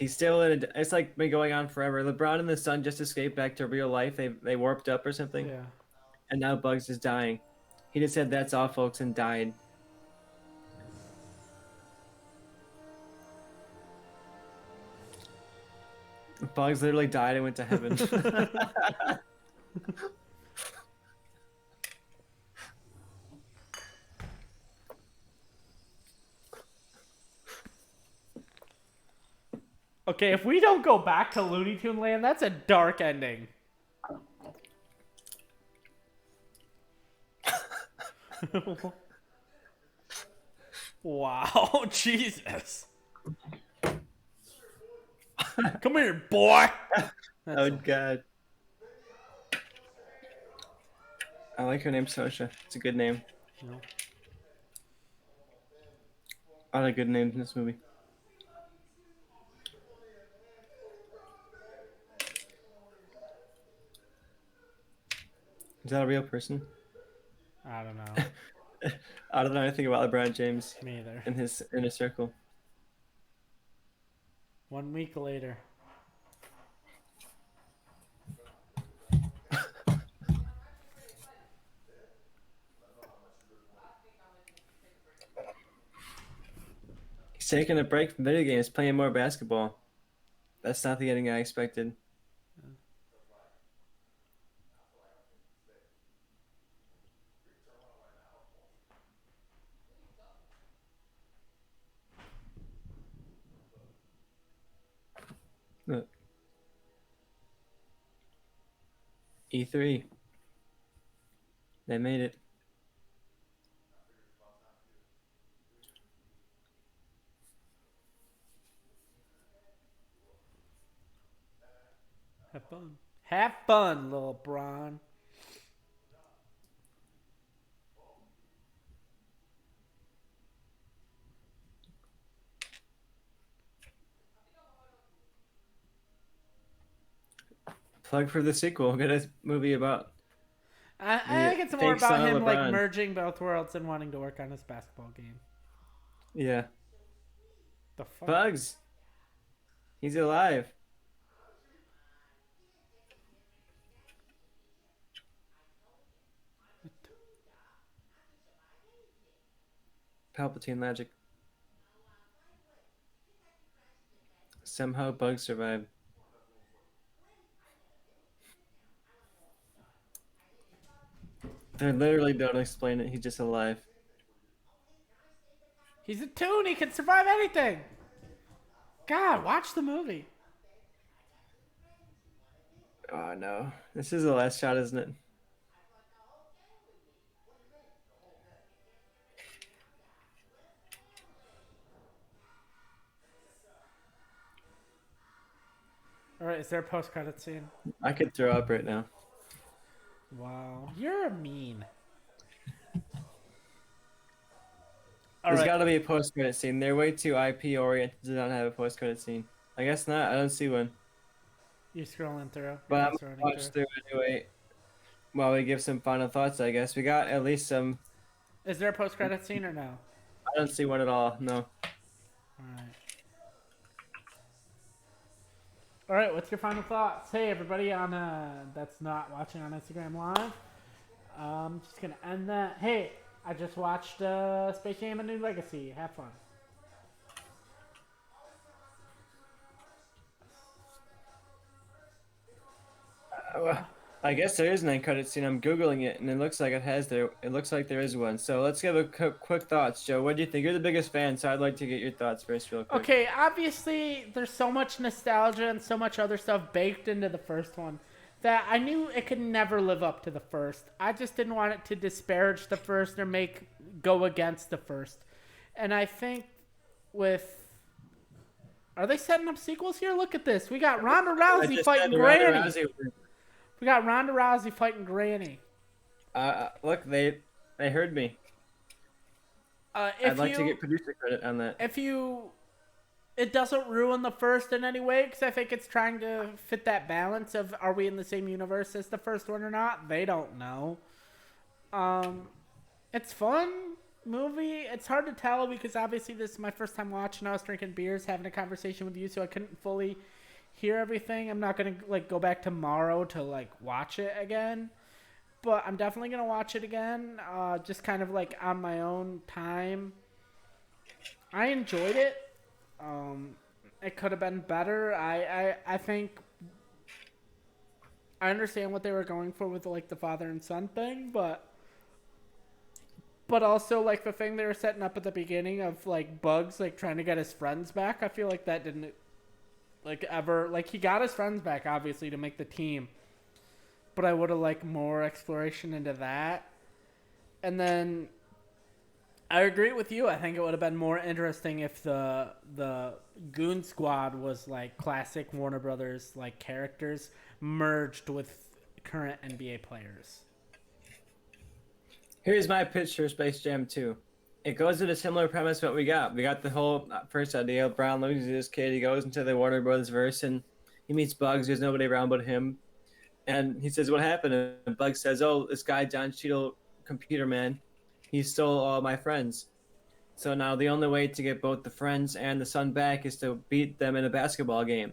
He's still in a, it's like been going on forever. LeBron and the Sun just escaped back to real life. They warped up or something, Yeah. and now Bugs is dying. He just said that's all, folks, and died. Bugs literally died and went to heaven. Okay, if we don't go back to Looney Tune Land, that's a dark ending. Wow, Jesus. Come here, boy. Oh God. I like her name, Sosha. It's a good name. No. I like good names in this movie. Is that a real person? I don't know. I don't know anything about LeBron James Me either. and his inner circle. 1 week later. He's taking a break from video games, playing more basketball. That's not the ending I expected. Look. E3. They made it. Have fun. Have fun, little Bron. Plug for the sequel. Get a movie about I the think it's more fake about son of him like LeBron. merging both worlds and wanting to work on his basketball game. Yeah. The fuck? Bugs. He's alive. Palpatine magic. Somehow Bugs survived. They literally don't explain it. He's just alive. He's a toon. He can survive anything. God, watch the movie. Oh no. This is the last shot, isn't it? All right, is there a post-credit scene? I could throw up right now. Wow, you're mean. All There's right, got to be a post-credit scene. They're way too IP oriented to not have a post-credit scene. I guess not. I don't see one. you scrolling through. But I'm You're gonna scrolling watch through anyway. While we give some final thoughts, I guess we got at least some. Is there a post-credit scene or no? I don't see one at all. No. All right. All right, what's your final thoughts? Hey, everybody on that's not watching on Instagram Live. I'm just gonna end that. Hey, I just watched Space Jam: A New Legacy. Have fun. Well, I guess there is an end credit scene. I'm googling it, and it looks like it has there. It looks like there is one. So let's give a quick thoughts, Joe. What do you think? You're the biggest fan, so I'd like to get your thoughts first, real quick. Okay, obviously there's so much nostalgia and so much other stuff baked into the first one that I knew it could never live up to the first. I just didn't want it to disparage the first or go against the first. And I think with are they setting up sequels here? Look at this. We got Ronda I Rousey just fighting said Ronda Granny. Rousey. We got Ronda Rousey fighting Granny. Look, they heard me. If I'd like you, to get producer credit on that. if you it doesn't ruin the first in any way because I think it's trying to fit that balance of are we in the same universe as the first one or not. They don't know. It's fun. movie, it's hard to tell because obviously this is my first time watching. I was drinking beers, having a conversation with you, so I couldn't fully hear everything. I'm not gonna like go back tomorrow to like watch it again, but I'm definitely gonna watch it again. Just kind of like on my own time. I enjoyed it. Um, it could have been better. I think I understand what they were going for with like the father and son thing, but also like the thing they were setting up at the beginning of like Bugs like trying to get his friends back. I feel like that didn't like ever like he got his friends back obviously to make the team, but I would have liked more exploration into that. And then I agree with you. I think it would have been more interesting if the Goon Squad was like classic Warner Brothers like characters merged with current NBA players. Here's my pitch for Space Jam 2. It goes with a similar premise what we got. We got the whole first idea. Brown loses his kid. He goes into the Warner Brothers verse and he meets Bugs. There's nobody around but him. And he says, "What happened?" And Bugs says, "Oh, this guy, John Cheadle, computer man, he stole all my friends. So now the only way to get both the friends and the son back is to beat them in a basketball game.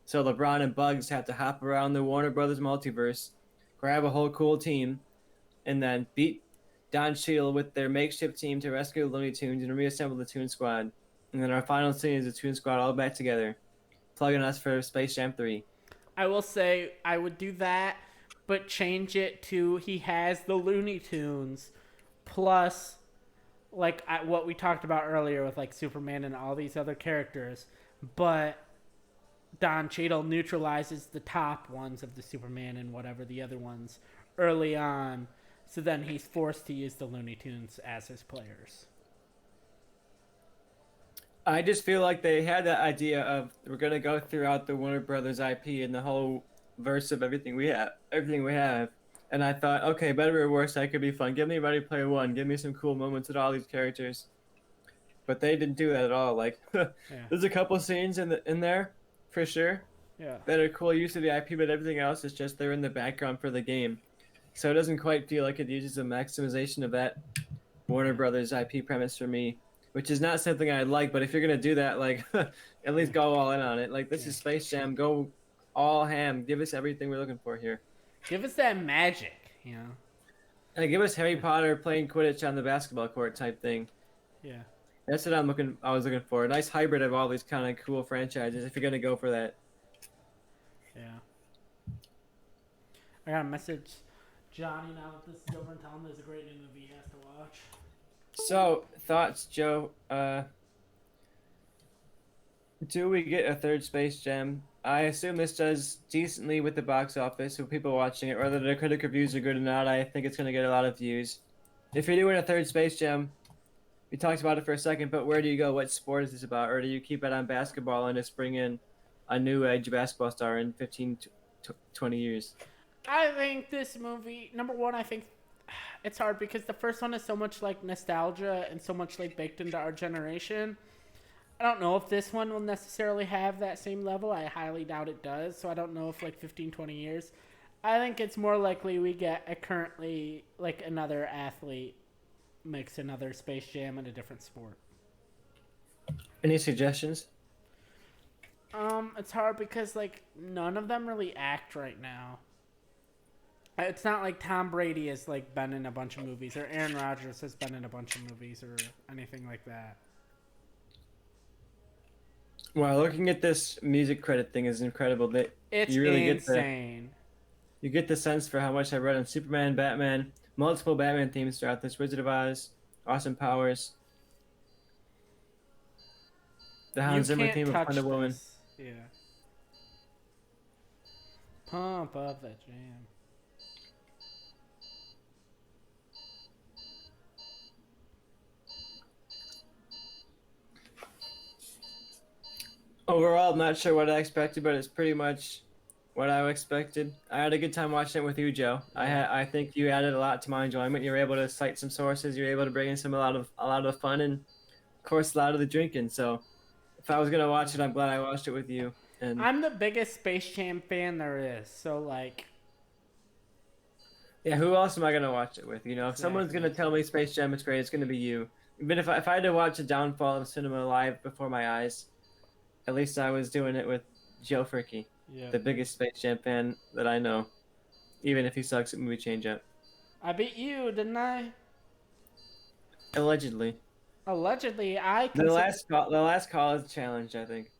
So LeBron and Bugs have to hop around the Warner Brothers multiverse, grab a whole cool team, and then beat Don Cheadle with their makeshift team to rescue the Looney Tunes and reassemble the Toon Squad. And then our final scene is the Toon Squad all back together, plugging us for Space Jam 3. I will say I would do that, but change it to he has the Looney Tunes plus like what we talked about earlier with like Superman and all these other characters, but Don Cheadle neutralizes the top ones of the Superman and whatever the other ones early on. So then he's forced to use the Looney Tunes as his players. I just feel like they had that idea of we're gonna go throughout the Warner Brothers IP and the whole verse of everything we have. And I thought, okay, better or worse, that could be fun. Give me Ready Player One. Give me some cool moments with all these characters. But they didn't do that at all. Like, Yeah. there's a couple scenes in there, for sure, Yeah. that are cool use of the IP, but everything else is just they're in the background for the game. So it doesn't quite feel like it uses a maximization of that Warner Brothers IP premise for me, which is not something I like. But if you're gonna do that, like, at least go all in on it. Like, this Yeah. is Space Jam. Go all ham. Give us everything we're looking for here. Give us that magic, you know? And give us Harry Potter playing Quidditch on the basketball court type thing. Yeah. That's what I was looking for. A nice hybrid of all these kind of cool franchises. If you're gonna go for that. Yeah. I got a message Johnny now that this is over and tell him there's a great new movie he has to watch. So thoughts, Joe? Do we get a third Space Jam? I assume this does decently with the box office, with people watching it. Whether the critic reviews are good or not, I think it's gonna get a lot of views. If you're doing a third Space Jam, we talked about it for a second, but where do you go? What sport is this about? Or do you keep it on basketball and just bring in a new age basketball star in 15, 20 years? I think this movie, number one, I think it's hard because the first one is so much like nostalgia and so much like baked into our generation. I don't know if this one will necessarily have that same level. I highly doubt it does. So I don't know if like 15, 20 years. I think it's more likely we get a currently like another athlete mix another Space Jam in a different sport. Any suggestions? It's hard because like none of them really act right now. It's not like Tom Brady has like been in a bunch of movies or Aaron Rodgers has been in a bunch of movies or anything like that. Well, looking at this music credit thing is incredible. That It's you really insane. get the sense for how much I read on Superman, Batman, multiple Batman themes throughout this. Wizard of Oz, Austin Powers, the You Hans Zimmer can't theme of touch Wonder Woman. this. Yeah. Pump up that jam. Overall, I'm not sure what I expected, but it's pretty much what I expected. I had a good time watching it with you, Joe. I think you added a lot to my enjoyment. You were able to cite some sources. You were able to bring in a lot of fun and, of course, a lot of the drinking. So, if I was gonna watch it, I'm glad I watched it with you. And I'm the biggest Space Jam fan there is. So like Yeah, who else am I gonna watch it with? If someone's Exactly. gonna tell me Space Jam is great, it's gonna be you. Even if I had to watch the downfall of cinema live before my eyes, at least I was doing it with Joe Fricke, Yep. the biggest Space Jam fan that I know, even if he sucks at movie change up. I beat you, didn't I? Allegedly. Allegedly, I The consider. last call the last call is challenged, I think.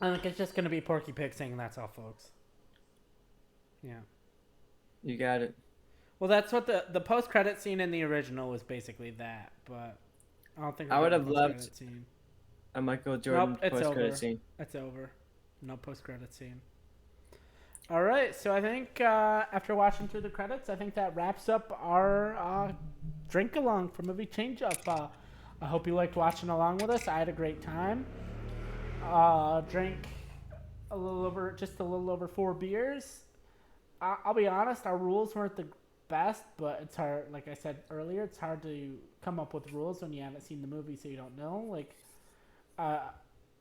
I think it's just gonna be Porky Pig saying that's all, folks. Yeah. You got it. Well, that's what the post credit scene in the original was basically that, but I don't think we're I would getting a have post loved credit scene. a Michael Nope, Jordan it's post credit over. scene. It's over. No post credit scene. All right, so I think after watching through the credits, I think that wraps up our drink along for movie change up. I hope you liked watching along with us. I had a great time. Drank just a little over 4 beers. I'll be honest, our rules weren't the best, but it's hard. Like I said earlier, it's hard to come up with rules when you haven't seen the movie, so you don't know. Uh,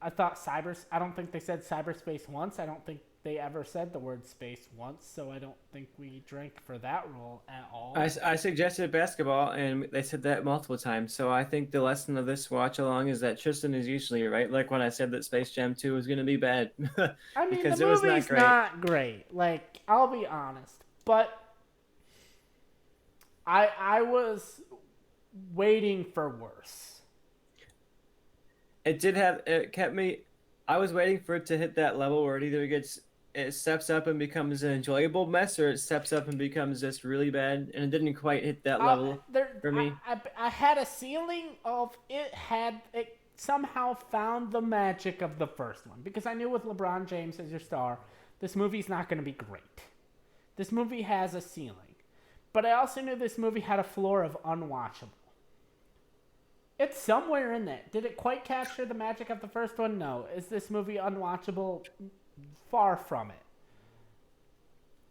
I thought cyber. I don't think they said cyberspace once. I don't think they ever said the word space once, so I don't think we drank for that rule at all. I suggested basketball, and they said that multiple times. So I think the lesson of this watch along is that Tristan is usually right. Like when I said that Space Jam 2 was going to be bad, I mean, the because it was not movie's great. not great. Like, I'll be honest, but I was waiting for worse. It kept me. I was waiting for it to hit that level where it steps up and becomes an enjoyable mess, or it steps up and becomes just really bad, and it didn't quite hit that level for me. I had a feeling of it somehow found the magic of the first one because I knew with LeBron James as your star, this movie's not going to be great. This movie has a ceiling, but I also knew this movie had a floor of unwatchable. It's somewhere in that. Did it quite capture the magic of the first one? No. Is this movie unwatchable? Far from it.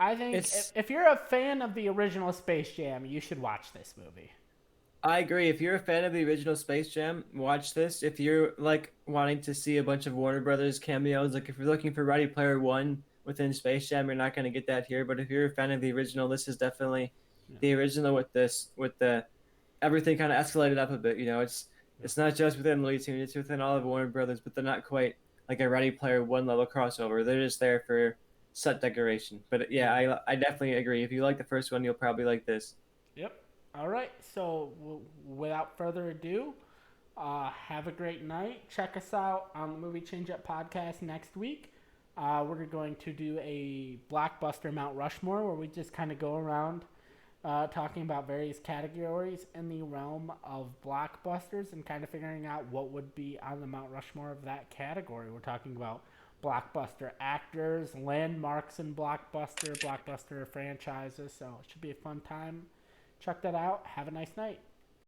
I think It's if you're a fan of the original Space Jam, you should watch this movie. I agree. If you're a fan of the original Space Jam, watch this. If you're like wanting to see a bunch of Warner Brothers cameos, like if you're looking for Ready Player One within Space Jam, you're not going to get that here. But if you're a fan of the original, this is definitely Yeah, the original with the everything kind of escalated up a bit. yeah, It's not just within Looney Tunes, it's within all of Warner Brothers, but they're not quite like a Ready Player One level crossover. They're just there for set decoration. But yeah, yeah. I definitely agree. If you like the first one, you'll probably like this. Yep. All right. So without further ado, have a great night. Check us out on the Movie Change Up podcast next week. We're going to do a blockbuster Mount Rushmore where we just kind of go around talking about various categories in the realm of blockbusters and kind of figuring out what would be on the Mount Rushmore of that category. We're talking about blockbuster actors, landmarks in blockbuster franchises. So it should be a fun time. Check that out. Have a nice night.